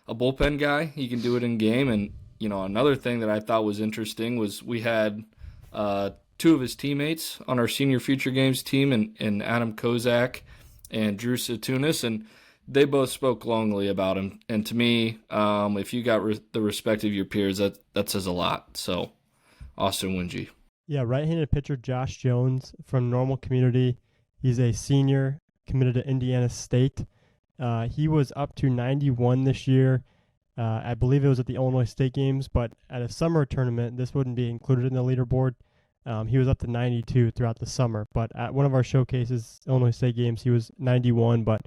bullpen guy. He can do it in game. And, another thing that I thought was interesting was we had two of his teammates on our senior future games team and Adam Kozak and Drew Satunis, and they both spoke glowingly about him. And to me, if you got the respect of your peers, that says a lot. So, Austin Wingy. Yeah, right-handed pitcher Josh Jones from Normal Community. He's a senior committed to Indiana State. He was up to 91 this year. I believe it was at the Illinois State games, but at a summer tournament, this wouldn't be included in the leaderboard. He was up to 92 throughout the summer, but at one of our showcases, Illinois State games, he was 91, but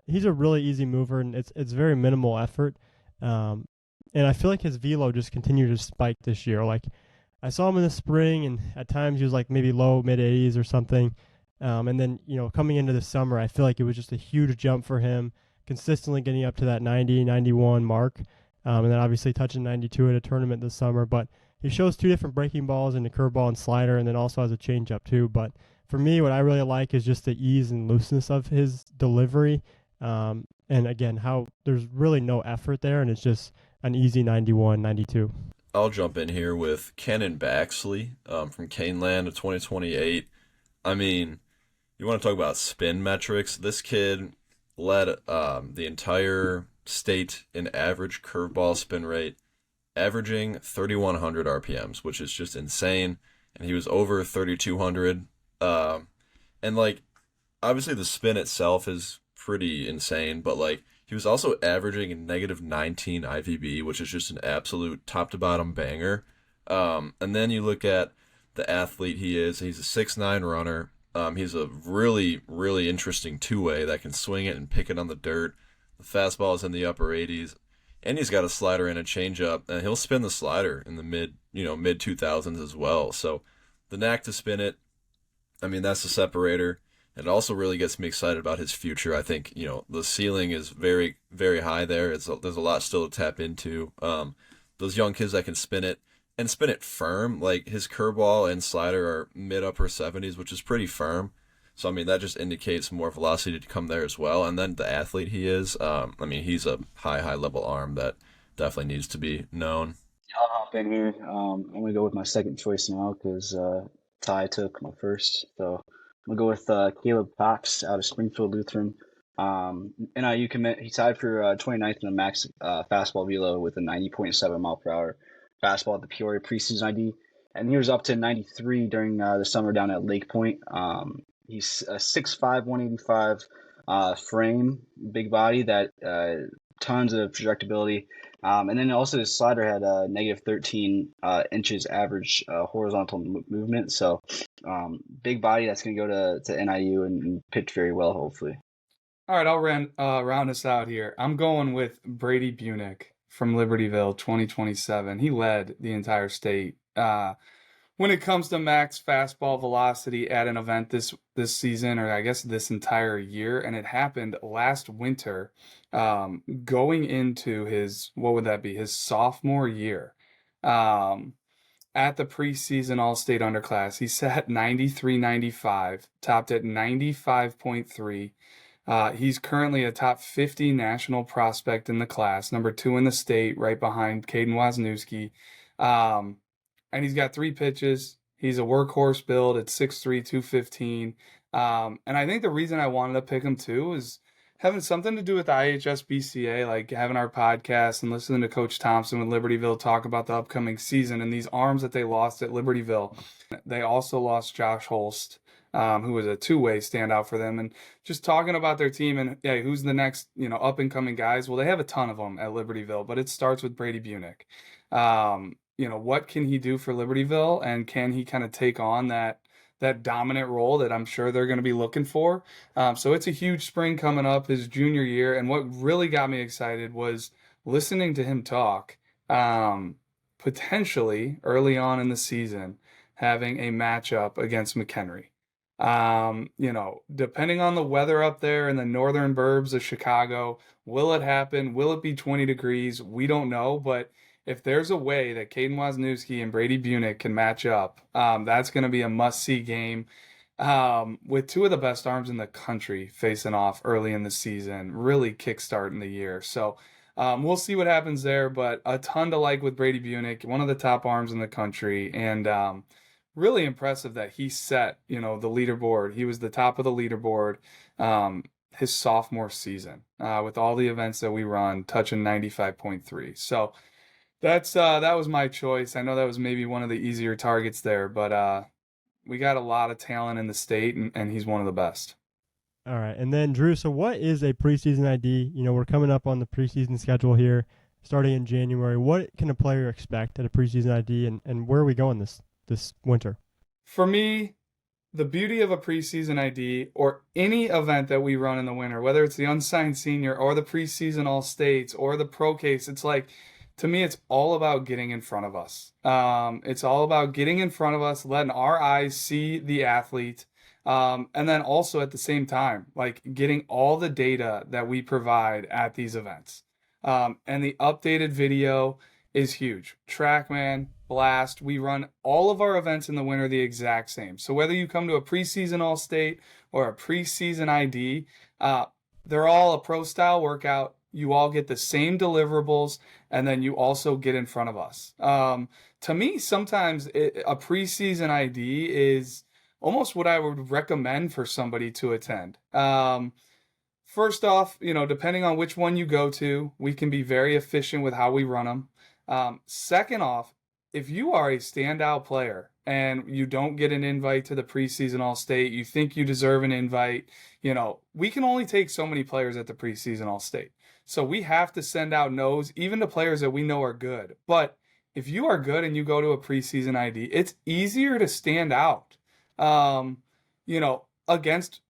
he's a really easy mover, and it's very minimal effort. And I feel like his velo just continued to spike this year. Like, I saw him in the spring, and at times he was like maybe low, mid-80s or something. And then, coming into the summer, I feel like it was just a huge jump for him, consistently getting up to that 90, 91 mark, and then obviously touching 92 at a tournament this summer. But he shows two different breaking balls and a curveball and slider, and then also has a changeup too. But for me, what I really like is just the ease and looseness of his delivery. And again, how there's really no effort there, and it's just an easy 91, 92. I'll jump in here with Kenan Baxley from Caneland of 2028. I mean, you want to talk about spin metrics? This kid led the entire state in average curveball spin rate, averaging 3,100 RPMs, which is just insane. And he was over 3,200. And like, obviously the spin itself is pretty insane, but like, he was also averaging a negative 19 IVB, which is just an absolute top to bottom banger. And then you look at the athlete he is. He's a 6'9" runner. He's a really, really interesting two-way that can swing it and pick it on the dirt. The fastball is in the upper 80s, and he's got a slider and a changeup, and he'll spin the slider in the mid 2000s as well. So the knack to spin it, I mean, that's the separator. It also really gets me excited about his future. I think, the ceiling is very, very high there. There's a lot still to tap into. Those young kids that can spin it and spin it firm, like his curveball and slider are mid-upper 70s, which is pretty firm. So, I mean, that just indicates more velocity to come there as well. And then the athlete he is, he's a high-level arm that definitely needs to be known. I'll hop in here. I'm going to go with my second choice now because Ty took my first. So I'm going to go with Caleb Cox out of Springfield Lutheran. NIU commit. He tied for 29th in the max fastball velo with a 90.7 mile per hour fastball at the Peoria Preseason ID. And he was up to 93 during the summer down at Lake Point. He's a 6'5", 185 frame, big body that tons of projectability. And then also his slider had a negative 13 inches average horizontal movement. So big body that's going to go to NIU and pitch very well, hopefully. All right, I'll round us out here. I'm going with Brady Bunick from Libertyville 2027. He led the entire state when it comes to max fastball velocity at an event this season, or I guess this entire year, and it happened last winter, going into his, what would that be, his sophomore year. At the preseason All-State Underclass, he sat 93-95, topped at 95.3. He's currently a top 50 national prospect in the class, number 2 in the state, right behind Caden Wozniewski. And he's got 3 pitches. He's a workhorse build at 6'3", 215. And I think the reason I wanted to pick him too is having something to do with the IHSBCA, like having our podcast and listening to Coach Thompson with Libertyville talk about the upcoming season and these arms that they lost at Libertyville. They also lost Josh Holst, who was a two-way standout for them, and just talking about their team and who's the next, up and coming guys. Well, they have a ton of them at Libertyville, but it starts with Brady Bunick. what can he do for Libertyville, and can he kind of take on that dominant role that I'm sure they're going to be looking for. So it's a huge spring coming up, his junior year. And what really got me excited was listening to him talk, potentially early on in the season, having a matchup against McHenry. Depending on the weather up there in the northern burbs of Chicago, will it happen? Will it be 20 degrees? We don't know, but if there's a way that Caden Wozniewski and Brady Bunick can match up, that's going to be a must-see game, with two of the best arms in the country facing off early in the season, really kickstarting the year. So we'll see what happens there, but a ton to like with Brady Bunick, one of the top arms in the country, and really impressive that he set, the leaderboard. He was the top of the leaderboard his sophomore season, with all the events that we run, touching 95.3. So that was my choice. I know that was maybe one of the easier targets there, but we got a lot of talent in the state, and he's one of the best. All right. And then, Drew, so what is a preseason ID? We're coming up on the preseason schedule here, starting in January. What can a player expect at a preseason ID, and where are we going this winter? For me, the beauty of a preseason ID, or any event that we run in the winter, whether it's the unsigned senior or the preseason all states or the ProCase, it's like, to me, it's all about getting in front of us. It's all about getting in front of us, letting our eyes see the athlete, and then also at the same time, like getting all the data that we provide at these events. And the updated video is huge. TrackMan, Blast, we run all of our events in the winter the exact same. So whether you come to a preseason all-state or a preseason ID, they're all a pro-style workout. You all get the same deliverables, and then you also get in front of us. To me, sometimes a preseason ID is almost what I would recommend for somebody to attend. First off, depending on which one you go to, we can be very efficient with how we run them. Second off, if you are a standout player and you don't get an invite to the preseason all-state, you think you deserve an invite, we can only take so many players at the preseason all-state. So we have to send out no's, even to players that we know are good. But if you are good and you go to a preseason ID, it's easier to stand out, against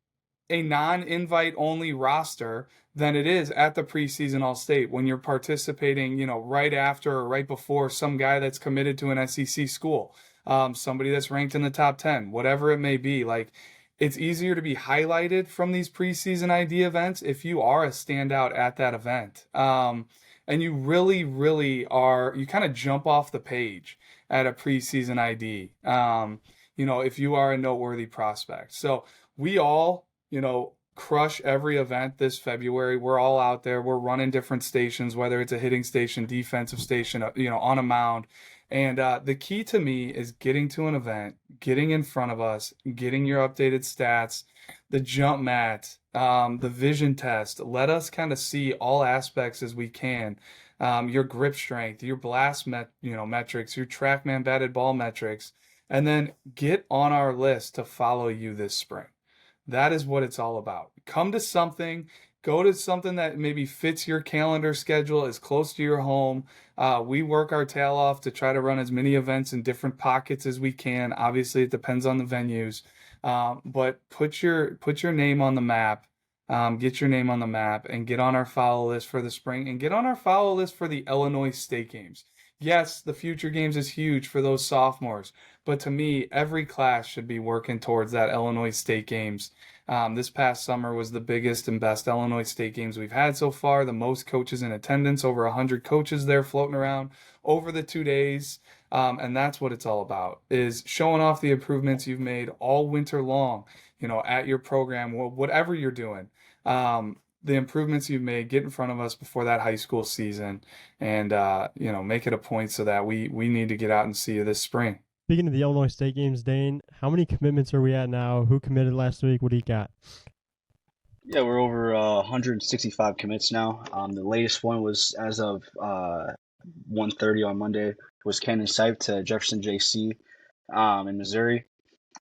a non-invite only roster than it is at the preseason all-state when you're participating, right after or right before some guy that's committed to an SEC school, somebody that's ranked in the top 10, whatever it may be. Like, it's easier to be highlighted from these preseason ID events if you are a standout at that event. And you really, really are, you kind of jump off the page at a preseason ID, if you are a noteworthy prospect. So we all, crush every event this February. We're all out there. We're running different stations, whether it's a hitting station, defensive station, on a mound. And the key to me is getting to an event, getting in front of us, getting your updated stats, the jump mat, the vision test. Let us kind of see all aspects as we can. Your grip strength, your blast metrics, your TrackMan batted ball metrics, and then get on our list to follow you this spring. That is what it's all about. Come to something, go to something that maybe fits your calendar schedule, is close to your home. We work our tail off to try to run as many events in different pockets as we can. Obviously, it depends on the venues, but put your name on the map. Get your name on the map and get on our follow list for the spring, and get on our follow list for the Illinois State Games. Yes, the future games is huge for those sophomores, but to me, every class should be working towards that Illinois State Games. This past summer was the biggest and best Illinois State Games we've had so far. The most coaches in attendance, over 100 coaches there floating around over the 2 days. And that's what it's all about, is showing off the improvements you've made all winter long, at your program, whatever you're doing. The improvements you've made, get in front of us before that high school season, and make it a point so that we need to get out and see you this spring. Speaking of the Illinois State Games, Dane, how many commitments are we at now? Who committed last week? What do you got? Yeah, we're over 165 commits now. The latest one was as of 1:30 on Monday, was Cannon Sipe to Jefferson JC in Missouri.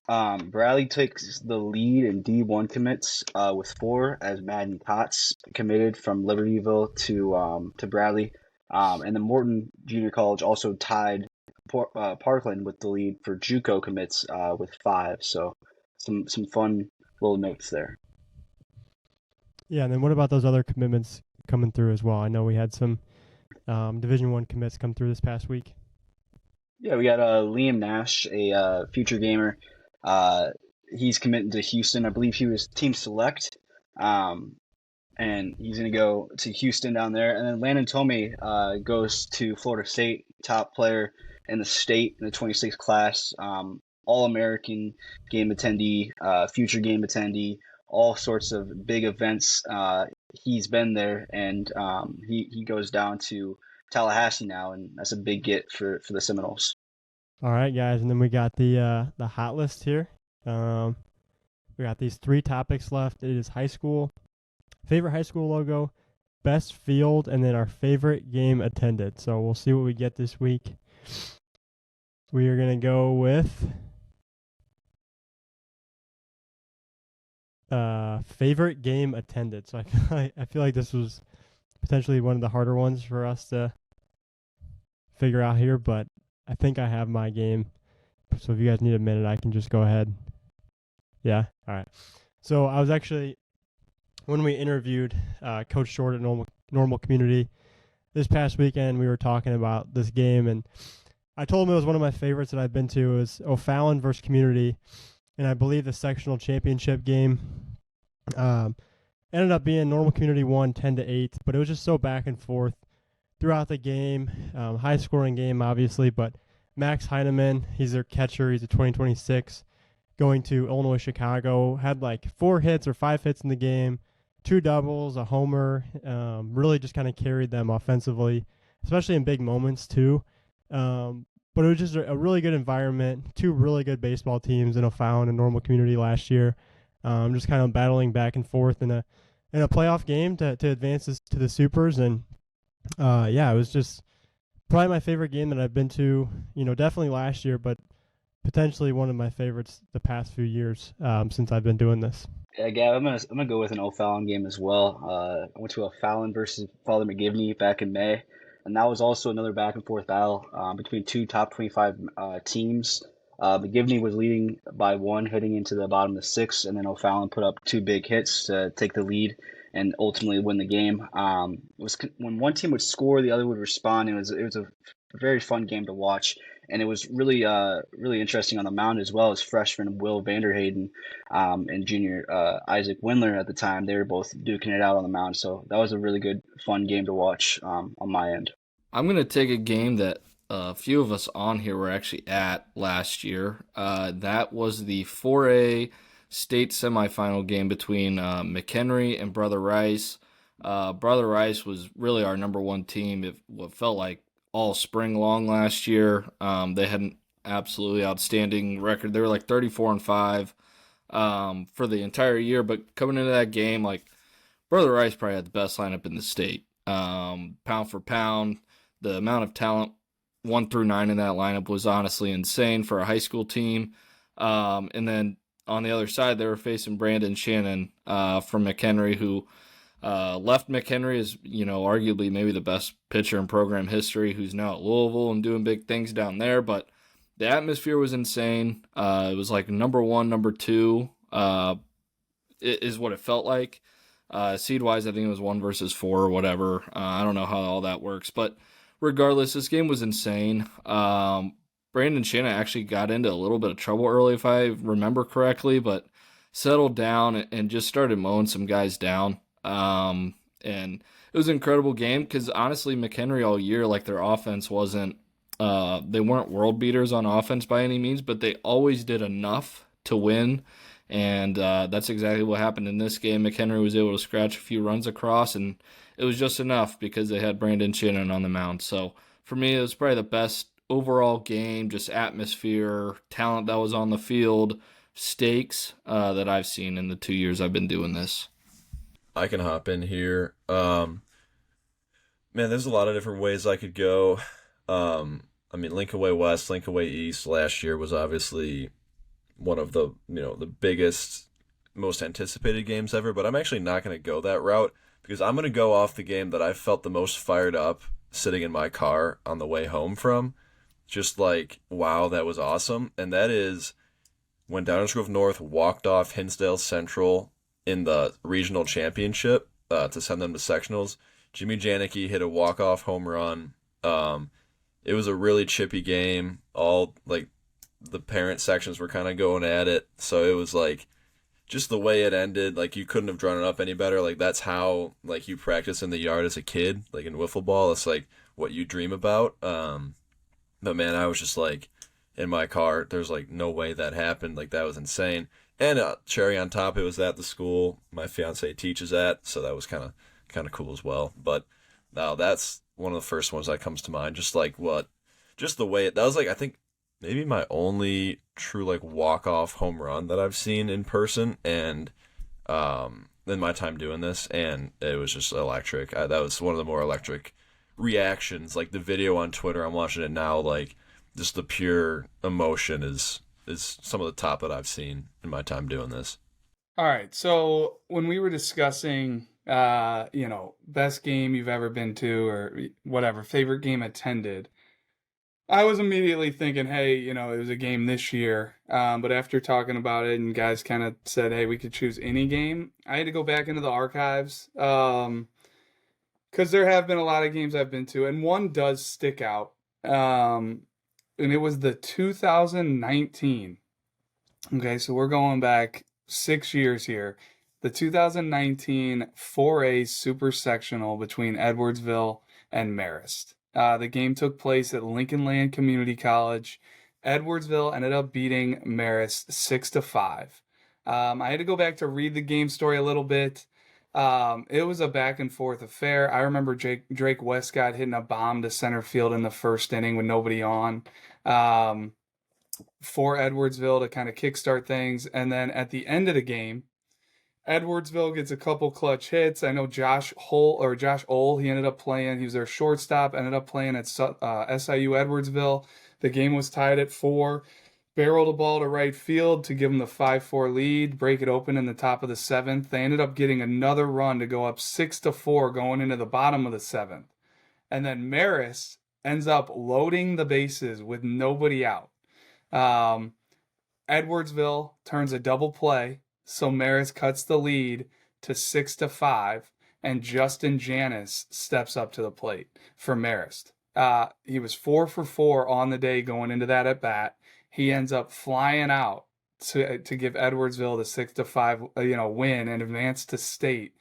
Bradley takes the lead in D1 commits with 4, as Madden Tots committed from Libertyville to Bradley. And the Morton Junior College also tied Parkland with the lead for JUCO commits with 5. So some fun little notes there. Yeah, and then what about those other commitments coming through as well? I know we had some Division I commits come through this past week. Yeah, we got Liam Nash, a future gamer. He's committing to Houston. I believe he was team select, and he's going to go to Houston down there. And then Landon Tomei goes to Florida State, top player in the state in the 26th class, All-American game attendee, future game attendee, all sorts of big events. He's been there, and he goes down to Tallahassee now, and that's a big get for the Seminoles. All right, guys, and then we got the hot list here. We got these 3 topics left. It is high school, favorite high school logo, best field, and then our favorite game attended. So we'll see what we get this week. We are going to go with favorite game attended. So I feel like this was potentially one of the harder ones for us to figure out here, but I think I have my game. So if you guys need a minute, I can just go ahead. Yeah? All right. So I was actually, when we interviewed Coach Short at Normal Community this past weekend, we were talking about this game, and I told him it was one of my favorites that I've been to. It was O'Fallon versus Community, and I believe the sectional championship game ended up being Normal Community won 10-8, but it was just so back and forth throughout the game. High scoring game, obviously, but Max Heineman, he's their catcher. He's a 2026, going to Illinois Chicago. Had like 4 hits or 5 hits in the game, 2 doubles, a homer. Really just kind of carried them offensively, especially in big moments too. But it was just a really good environment. 2 really good baseball teams in O'Fallon and Normal Community last year. Just kind of battling back and forth in a playoff game to advance to the Supers. And yeah, it was just probably my favorite game that I've been to, definitely last year, but potentially one of my favorites the past few years since I've been doing this. Yeah, Gab, I'm gonna go with an O'Fallon game as well. I went to O'Fallon versus Father McGivney back in May, and that was also another back and forth battle between 2 top 25 teams. McGivney was leading by 1 heading into the bottom of the 6th, and then O'Fallon put up 2 big hits to take the lead and ultimately win the game. It was when one team would score, the other would respond. It was a very fun game to watch, and it was really interesting on the mound as well as freshman Will Vanderhayden and junior Isaac Windler at the time. They were both duking it out on the mound, so that was a really good, fun game to watch on my end. I'm going to take a game that a few of us on here were actually at last year. That was the 4A state semifinal game between McHenry and Brother Rice. Brother Rice was really our number 1 team. It what felt like all spring long last year. They had an absolutely outstanding record. They were like 34-5 for the entire year. But coming into that game, like Brother Rice probably had the best lineup in the state. Pound for pound, the amount of talent 1 through 9 in that lineup was honestly insane for a high school team. And then on the other side, they were facing Brandon Shannon from McHenry, who left McHenry as, arguably maybe the best pitcher in program history, who's now at Louisville and doing big things down there. But the atmosphere was insane. It was like number 1, number 2 is what it felt like. Seed-wise, I think it was 1 versus 4 or whatever. I don't know how all that works. But regardless, this game was insane. Brandon Shannon actually got into a little bit of trouble early, if I remember correctly, but settled down and just started mowing some guys down. And it was an incredible game because, honestly, McHenry all year, like their offense wasn't they weren't world beaters on offense by any means, but they always did enough to win. And that's exactly what happened in this game. McHenry was able to scratch a few runs across, and it was just enough because they had Brandon Shannon on the mound. So for me, it was probably the best overall game, just atmosphere, talent that was on the field, stakes that I've seen in the 2 years I've been doing this. I can hop in here. Man, there's a lot of different ways I could go. Lincoln Way West, Lincoln Way East last year was obviously one of the the biggest, most anticipated games ever, but I'm actually not going to go that route because I'm going to go off the game that I felt the most fired up sitting in my car on the way home from, just like, wow, that was awesome. And that is when Downers Grove North walked off Hinsdale Central in the regional championship to send them to sectionals. Jimmy Janicki hit a walk-off home run. It was a really chippy game. All like the parent sections were kind of going at it, so it was like just the way it ended. Like you couldn't have drawn it up any better. Like that's how like you practice in the yard as a kid, like in wiffle ball. It's like what you dream about. But man, I was just like in my car. There's like no way that happened. Like that was insane. And cherry on top, it was at the school my fiance teaches at, so that was kind of cool as well. But now that's one of the first ones that comes to mind. Just the way that was like I think maybe my only true like walk off home run that I've seen in person, and in my time doing this, and it was just electric. That was one of the more electric reactions. Like the video on Twitter, I'm watching it now. Like just the pure emotion is some of the top that I've seen in my time doing this. All right. So when we were discussing, best game you've ever been to or whatever, favorite game attended, I was immediately thinking, hey, it was a game this year. But after talking about it and guys kind of said, hey, we could choose any game, I had to go back into the archives because there have been a lot of games I've been to, and one does stick out. And it was the 2019. Okay, so we're going back 6 years here. The 2019 4A Super Sectional between Edwardsville and Marist. The game took place at Lincoln Land Community College. Edwardsville ended up beating Marist 6-5. I had to go back to read the game story a little bit. It was a back and forth affair. I remember Drake Westcott hitting a bomb to center field in the first inning with nobody on for Edwardsville to kind of kickstart things. And then at the end of the game, Edwardsville gets a couple clutch hits. I know Josh Ohl, he ended up playing. He was their shortstop, ended up playing at SIU Edwardsville. The game was tied at 4. Barreled a ball to right field to give them the 5-4 lead, break it open in the top of the 7th. They ended up getting another run to go up 6-4 going into the bottom of the 7th. And then Marist ends up loading the bases with nobody out. Edwardsville turns a double play, so Marist cuts the lead to 6-5, and Justin Janis steps up to the plate for Marist. He was 4 for 4 on the day going into that at bat. He ends up flying out to give Edwardsville the 6-5 win and advance to state.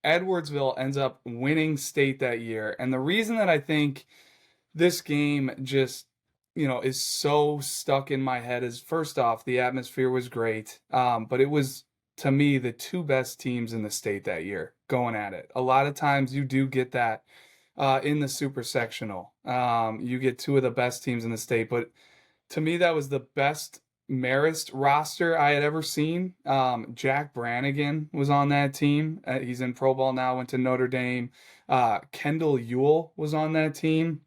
Edwardsville ends up winning state that year, and the reason that I think this game just is so stuck in my head is, first off, the atmosphere was great, but it was, to me, the two best teams in the state that year going at it. A lot of times you do get that in the super sectional. You get two of the best teams in the state, but to me, that was the best Marist roster I had ever seen. Jack Brannigan was on that team. He's in pro ball now, went to Notre Dame. Kendall Ewell was on that team.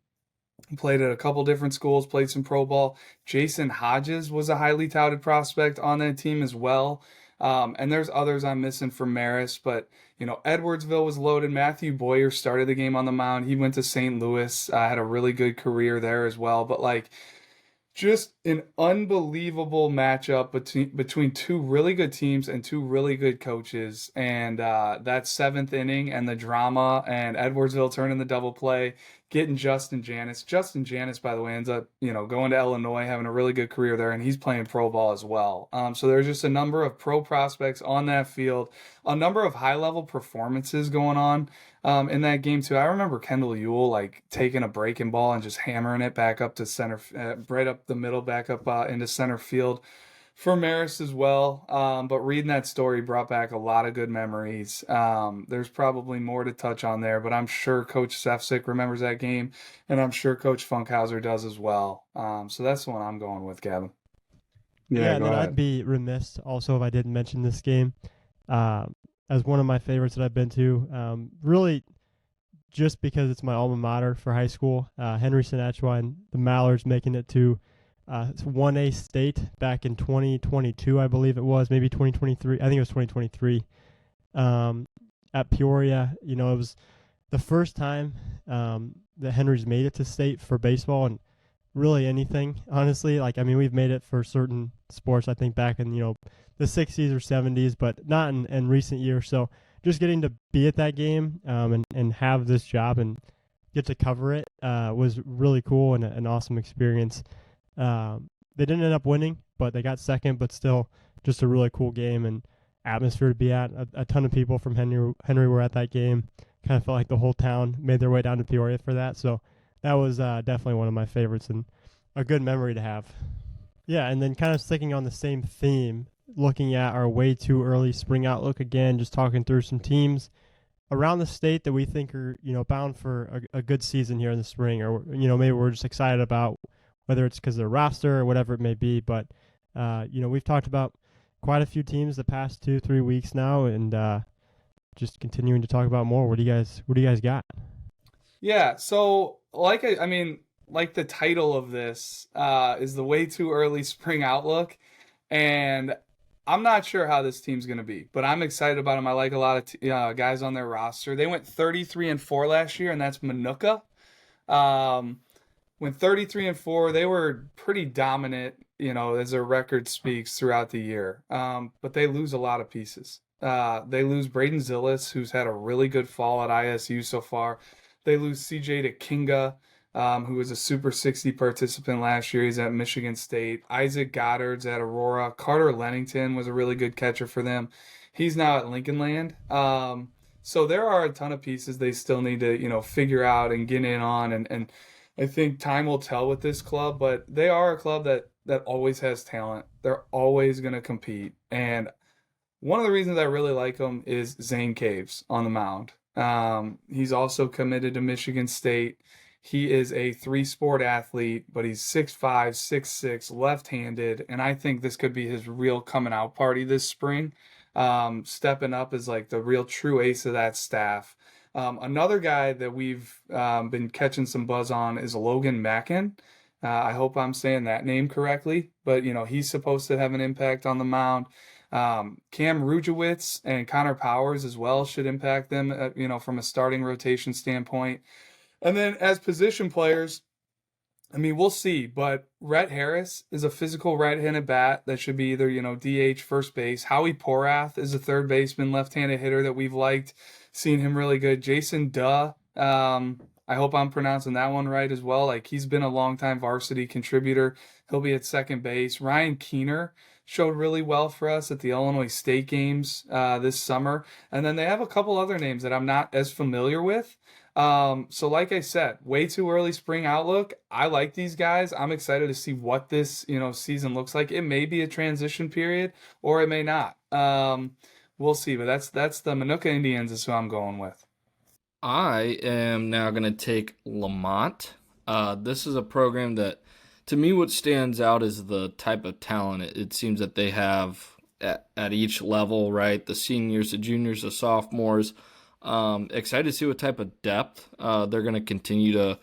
Played at a couple different schools, played some pro ball. Jason Hodges was a highly touted prospect on that team as well. And there's others I'm missing from Marist, but Edwardsville was loaded. Matthew Boyer started the game on the mound. He went to St. Louis, had a really good career there as well. But just an unbelievable matchup between two really good teams and two really good coaches. And that 7th inning and the drama and Edwardsville turning the double play, getting Justin Janis. Justin Janis, by the way, ends up, going to Illinois, having a really good career there, and he's playing pro ball as well. So there's just a number of pro prospects on that field, a number of high-level performances going on in that game too. I remember Kendall Ewell taking a breaking ball and just hammering it back up to center, right up the middle, back up into center field for Marist as well. But reading that story brought back a lot of good memories. There's probably more to touch on there, but I'm sure Coach Sefcik remembers that game, and I'm sure Coach Funkhauser does as well. So that's the one I'm going with, Gavin. Yeah, and then I'd be remiss also if I didn't mention this game as one of my favorites that I've been to. Really, just because it's my alma mater for high school. Henry Senachwa and the Mallards making it to 1A state back in 2022, I believe it was, maybe 2023. I think it was 2023 at Peoria. It was the first time that Henry's made it to state for baseball, and really anything, honestly. Like, I mean, we've made it for certain sports, I think, back in, the 60s or 70s, but not in recent years. So just getting to be at that game and have this job and get to cover it was really cool and an awesome experience. They didn't end up winning, but they got second, but still just a really cool game and atmosphere to be at. A ton of people from Henry were at that game. Kind of felt like the whole town made their way down to Peoria for that. So that was definitely one of my favorites and a good memory to have. Yeah, and then kind of sticking on the same theme, looking at our way too early spring outlook again, just talking through some teams around the state that we think are, bound for a good season here in the spring, or, maybe we're just excited about, whether it's because of their roster or whatever it may be. But, we've talked about quite a few teams the past 2-3 weeks now, and just continuing to talk about more. What do you guys got? Yeah, so like I mean, like the title of this is the way too early spring outlook, and I'm not sure how this team's going to be, but I'm excited about them. I like a lot of guys on their roster. They went 33-4 last year, and that's Manuka. Went 33-4. They were pretty dominant, as their record speaks throughout the year. But they lose a lot of pieces. They lose Braden Zillis, who's had a really good fall at ISU so far. They lose CJ to Kinga, who was a Super 60 participant last year. He's at Michigan State. Isaac Goddard's at Aurora. Carter Lennington was a really good catcher for them. He's now at Lincoln Land. So there are a ton of pieces they still need to, figure out and get in on. And I think time will tell with this club, but they are a club that always has talent. They're always going to compete. And one of the reasons I really like them is Zane Caves on the mound. He's also committed to Michigan State. He is a three-sport athlete, but he's 6'5", 6'6", left-handed, and I think this could be his real coming-out party this spring. Stepping up as like the real true ace of that staff. Another guy that we've been catching some buzz on is Logan Mackin. I hope I'm saying that name correctly, but he's supposed to have an impact on the mound. Cam Rujewitz and Connor Powers as well should impact them, from a starting rotation standpoint. And then as position players, I mean, we'll see, but Rhett Harris is a physical right-handed bat that should be either, DH, first base. Howie Porath is a third baseman, left-handed hitter that we've liked, seen him really good. Jason Duh, I hope I'm pronouncing that one right as well. Like, he's been a longtime varsity contributor. He'll be at second base. Ryan Keener showed really well for us at the Illinois State games this summer. And then they have a couple other names that I'm not as familiar with. So like I said, way too early spring outlook. I like these guys. I'm excited to see what this, season looks like. It may be a transition period or it may not. We'll see, but that's the Manuka Indians is who I'm going with. I am now going to take Lamont. This is a program that, to me, what stands out is the type of talent it seems that they have at each level, right? The seniors, the juniors, the sophomores. Excited to see what type of depth they're going to continue to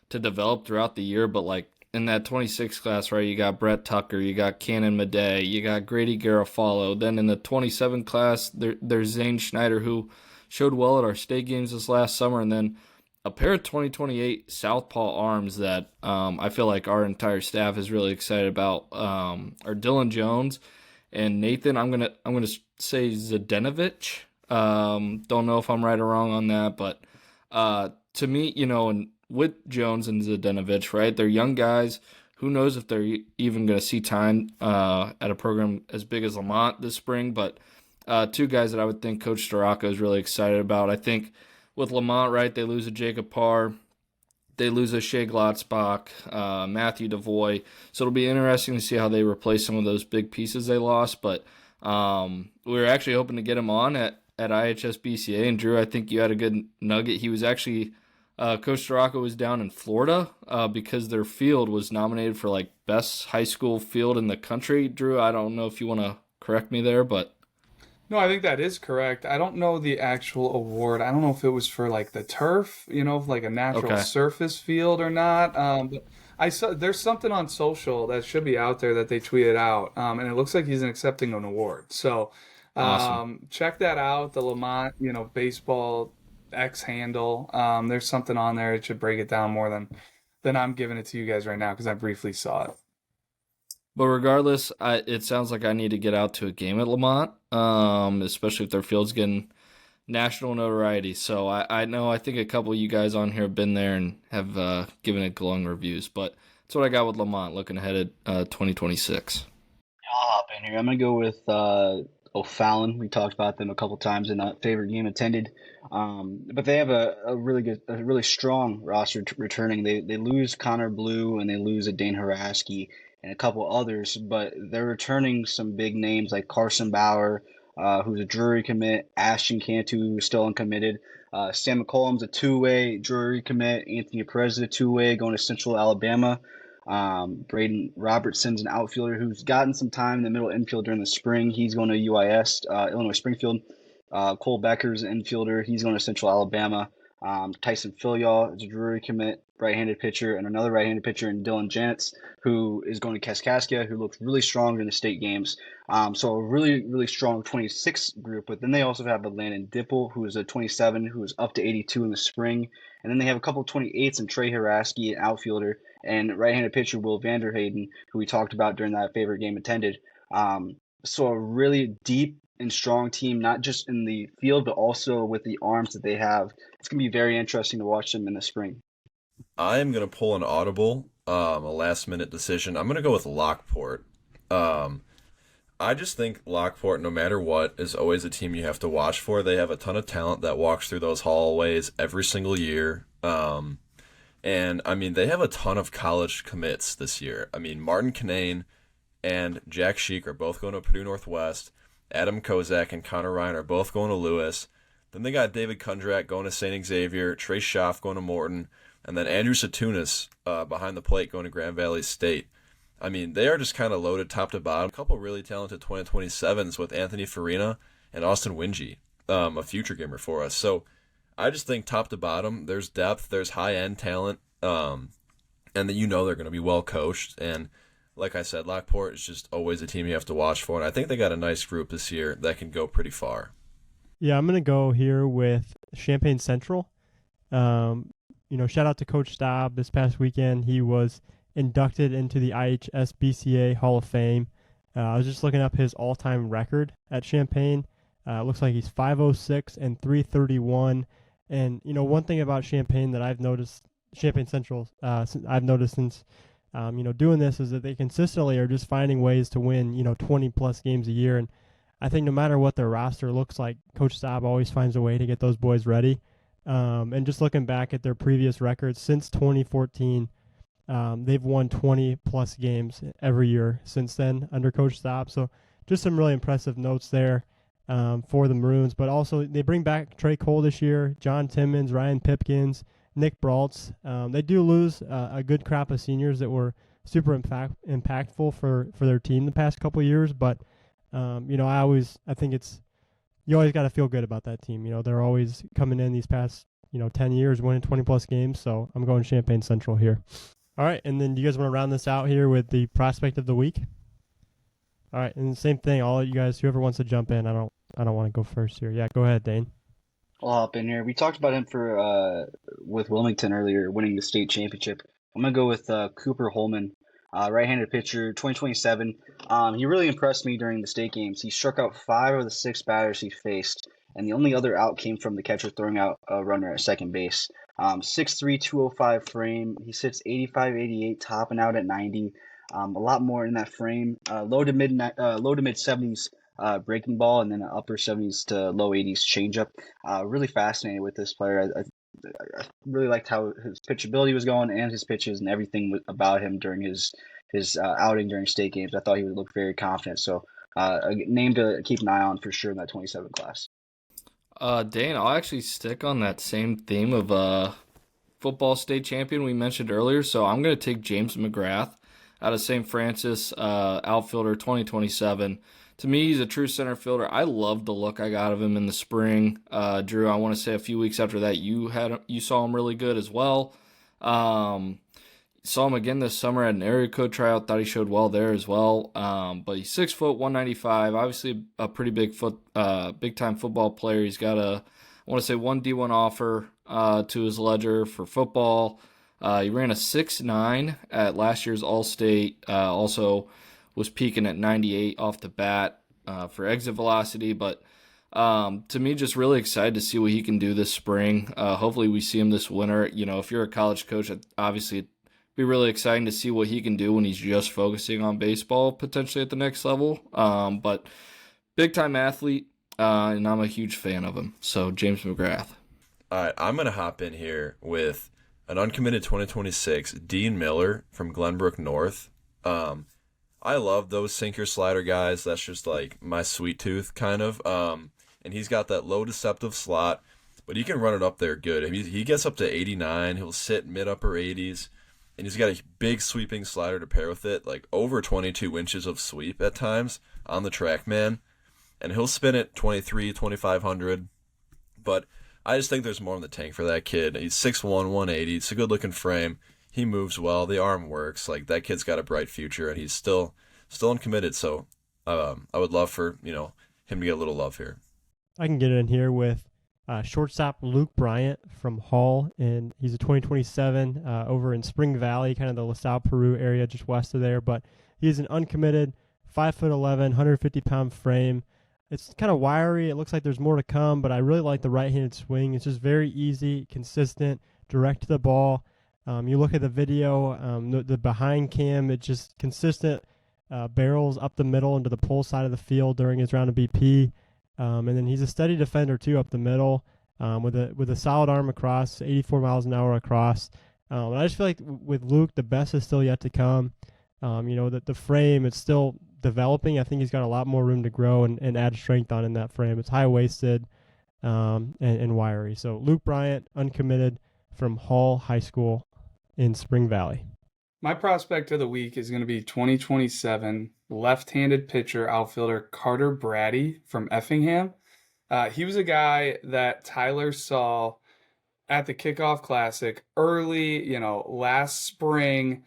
develop throughout the year. But like in that 26 class, right, you got Brett Tucker, you got Cannon Madej, you got Grady Garofalo. Then in the 27 class, there's Zane Schneider, who showed well at our state games this last summer. And then a pair of 2028 Southpaw arms that I feel like our entire staff is really excited about are Dylan Jones and Nathan. I'm gonna say Zdenovich. Don't know if I'm right or wrong on that, but to me, and with Jones and Zdenovich, right, they're young guys. Who knows if they're even going to see time at a program as big as Lamont this spring, but two guys that I would think Coach Storako is really excited about. I think with Lamont, right, they lose a Jacob Parr, they lose a Shea Glotzbach, Matthew DeVoy, so it'll be interesting to see how they replace some of those big pieces they lost, but we were actually hoping to get him on at IHSBCA, and Drew, I think you had a good nugget. He was actually, Coach Storako was down in Florida because their field was nominated for like best high school field in the country. Drew, I don't know if you want to correct me there, but No, I think that is correct. I don't know the actual award. I don't know if it was for like the turf, like a natural okay. surface field or not. But I saw there's something on social that should be out there that they tweeted out, and it looks like he's accepting an award. So Awesome. check that out. The Lamont, baseball X handle. There's something on there. It should break it down more then I'm giving it to you guys right now because I briefly saw it. But regardless, it sounds like I need to get out to a game at Lamont, especially if their field's getting national notoriety. So I think a couple of you guys on here have been there and have given it glowing reviews. But that's what I got with Lamont looking ahead at 2026. I'll hop in here. I'm gonna go with O'Fallon. We talked about them a couple times in that favorite game attended, but they have a really strong roster returning. They lose Connor Blue and they lose a Dane Haraski and a couple others, but they're returning some big names like Carson Bauer, who's a Drury commit, Ashton Cantu, who's still uncommitted. Sam McCollum's a two-way Drury commit. Anthony Perez is a two-way going to Central Alabama. Braden Robertson's an outfielder who's gotten some time in the middle infield during the spring. He's going to UIS, Illinois Springfield. Cole Becker's an infielder. He's going to Central Alabama. Tyson Filial is a Drury commit, right-handed pitcher, and another right-handed pitcher in Dylan Janetz, who is going to Kaskaskia, who looked really strong in the state games. So a really, really strong 26 group. But then they also have a Landon Dipple, who is a 27, who is up to 82 in the spring. And then they have a couple 28s and Trey Haraski, an outfielder, and right-handed pitcher Will Vanderhayden, who we talked about during that favorite game attended. So a really deep and strong team, not just in the field, but also with the arms that they have. It's going to be very interesting to watch them in the spring. I am going to pull an audible, a last-minute decision. I'm going to go with Lockport. I just think Lockport, no matter what, is always a team you have to watch for. They have a ton of talent that walks through those hallways every single year. And, I mean, they have a ton of college commits this year. I mean, Martin Kinane and Jack Sheik are both going to Purdue Northwest. Adam Kozak and Connor Ryan are both going to Lewis. Then they got David Kundrak going to St. Xavier, Trey Schaff going to Morton, and then Andrew Satunas behind the plate going to Grand Valley State. I mean, they are just kind of loaded top to bottom. A couple really talented 2027s with Anthony Farina and Austin Wingy, a future gamer for us. So I just think top to bottom, there's depth, there's high-end talent, and that they're going to be well coached. And like I said, Lockport is just always a team you have to watch for, and I think they got a nice group this year that can go pretty far. Yeah, I'm going to go here with Champaign Central. Shout out to Coach Staub this past weekend. He was inducted into the IHSBCA Hall of Fame. I was just looking up his all-time record at Champaign. It looks like he's 506 and 331. And, one thing about Champaign that I've noticed, Champaign Central, I've noticed since doing this is that they consistently are just finding ways to win, 20-plus games a year. And I think no matter what their roster looks like, Coach Staub always finds a way to get those boys ready. And just looking back at their previous records, since 2014, they've won 20-plus games every year since then under Coach Staub. So just some really impressive notes there for the Maroons. But also they bring back Trey Cole this year, John Timmons, Ryan Pipkins, Nick Braultz. They do lose a good crop of seniors that were super impactful for their team the past couple of years. But, I think you always got to feel good about that team. They're always coming in these past, 10 years, winning 20-plus games. So I'm going Champaign Central here. All right, and then do you guys want to round this out here with the prospect of the week? All right, and the same thing, all of you guys, whoever wants to jump in. I don't want to go first here. Yeah, go ahead, Dane. I'll hop in here. We talked about him with Wilmington earlier, winning the state championship. I'm gonna go with Cooper Holman, right-handed pitcher, 2027. He really impressed me during the state games. He struck out 5 of the 6 batters he faced, and the only other out came from the catcher throwing out a runner at second base. 6'3", 205 frame. He sits 85, 88, topping out at 90. A lot more in that frame. Low to mid 70s breaking ball, and then an upper 70s to low 80s changeup. Really fascinated with this player. I really liked how his pitchability was going and his pitches and everything about him during his outing during state games. I thought he would look very confident. So a name to keep an eye on for sure in that 27 class. Dane, I'll actually stick on that same theme of football state champion we mentioned earlier. So I'm going to take James McGrath out of St. Francis, outfielder, 2027. To me, he's a true center fielder. I loved the look I got of him in the spring. Drew, I want to say a few weeks after that, you saw him really good as well. Saw him again this summer at an area code tryout. Thought he showed well there as well. But he's 6 foot, 195. Obviously, a pretty big time football player. He's got one D1 offer to his ledger for football. He ran a 6.9 at last year's All-State. Also was peaking at 98 off the bat for exit velocity. But to me, just really excited to see what he can do this spring. Hopefully we see him this winter. You know, if you're a college coach, obviously it'd be really exciting to see what he can do when he's just focusing on baseball, potentially at the next level. But big-time athlete, and I'm a huge fan of him. So, James McGrath. All right, I'm going to hop in here with an uncommitted 2026, Dean Miller from Glenbrook North. I love those sinker slider guys. That's just like my sweet tooth kind of. And he's got that low deceptive slot, but he can run it up there good. I mean, he gets up to 89. He'll sit mid-upper 80s, and he's got a big sweeping slider to pair with it, like over 22 inches of sweep at times on the TrackMan. And he'll spin it 23, 2500. But I just think there's more in the tank for that kid. He's 6'1", 180. It's a good-looking frame. He moves well. The arm works. Like, that kid's got a bright future, and he's still uncommitted. So I would love for, him to get a little love here. I can get in here with shortstop Luke Bryant from Hall, and he's a 2027 over in Spring Valley, kind of the LaSalle, Peru area just west of there. But he's an uncommitted 5'11", 150-pound frame. It's kind of wiry. It looks like there's more to come, but I really like the right-handed swing. It's just very easy, consistent, direct to the ball. You look at the video, the behind cam, it's just consistent barrels up the middle into the pull side of the field during his round of BP. And then he's a steady defender, too, up the middle with a solid arm across, 84 miles an hour across. And I just feel like with Luke, the best is still yet to come. The frame, it's still developing. I think he's got a lot more room to grow and add strength on in that frame. It's high-waisted and wiry. So Luke Bryant, uncommitted from Hall High School in Spring Valley. My prospect of the week is going to be 2027 left-handed pitcher outfielder Carter Brady from Effingham. He was a guy that Tyler saw at the Kickoff Classic early, last spring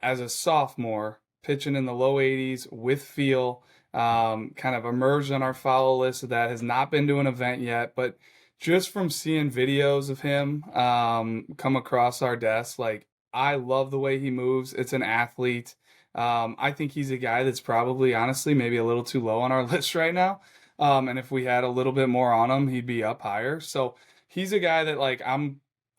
as a sophomore, pitching in the low 80s with feel, kind of emerged on our follow list that has not been to an event yet, but just from seeing videos of him come across our desk, I love the way he moves. It's an athlete. I think he's a guy that's probably, honestly, maybe a little too low on our list right now. And if we had a little bit more on him, he'd be up higher. So he's a guy that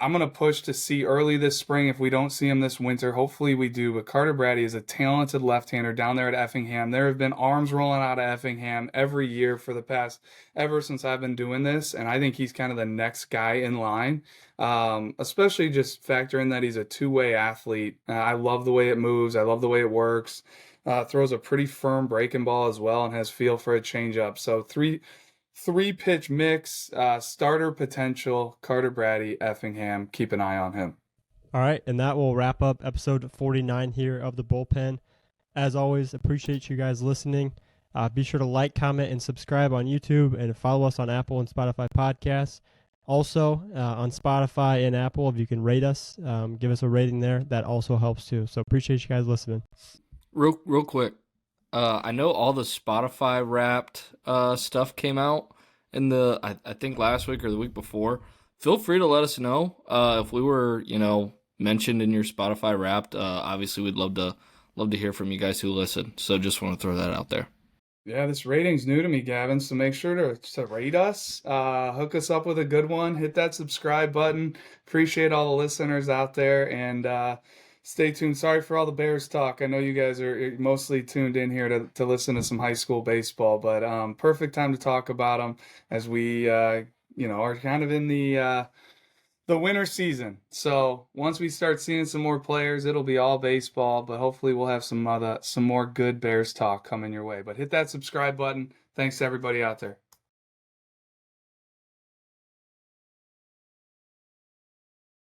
I'm going to push to see early this spring. If we don't see him this winter, hopefully we do. But Carter Brady is a talented left-hander down there at Effingham. There have been arms rolling out of Effingham every year ever since I've been doing this. And I think he's kind of the next guy in line, especially just factor in that he's a two-way athlete. I love the way it moves. I love the way it works. Throws a pretty firm breaking ball as well and has feel for a changeup. So three pitch mix, starter potential, Carter Brady, Effingham. Keep an eye on him. All right, and that will wrap up episode 49 here of the Bullpen. As always, appreciate you guys listening. Be sure to like, comment, and subscribe on YouTube, and follow us on Apple and Spotify podcasts. Also, on Spotify and Apple, if you can rate us, give us a rating there. That also helps too. So appreciate you guys listening. Real quick. I know all the Spotify Wrapped stuff came out in I think last week or the week before. Feel free to let us know if we were, mentioned in your Spotify Wrapped. Obviously, we'd love to hear from you guys who listen. So just want to throw that out there. Yeah, this rating's new to me, Gavin, so make sure to rate us, hook us up with a good one, hit that subscribe button. Appreciate all the listeners out there, and stay tuned. Sorry for all the Bears talk. I know you guys are mostly tuned in here to listen to some high school baseball, but perfect time to talk about them as we are kind of in the winter season. So once we start seeing some more players, it'll be all baseball, but hopefully we'll have some more good Bears talk coming your way. But hit that subscribe button. Thanks to everybody out there.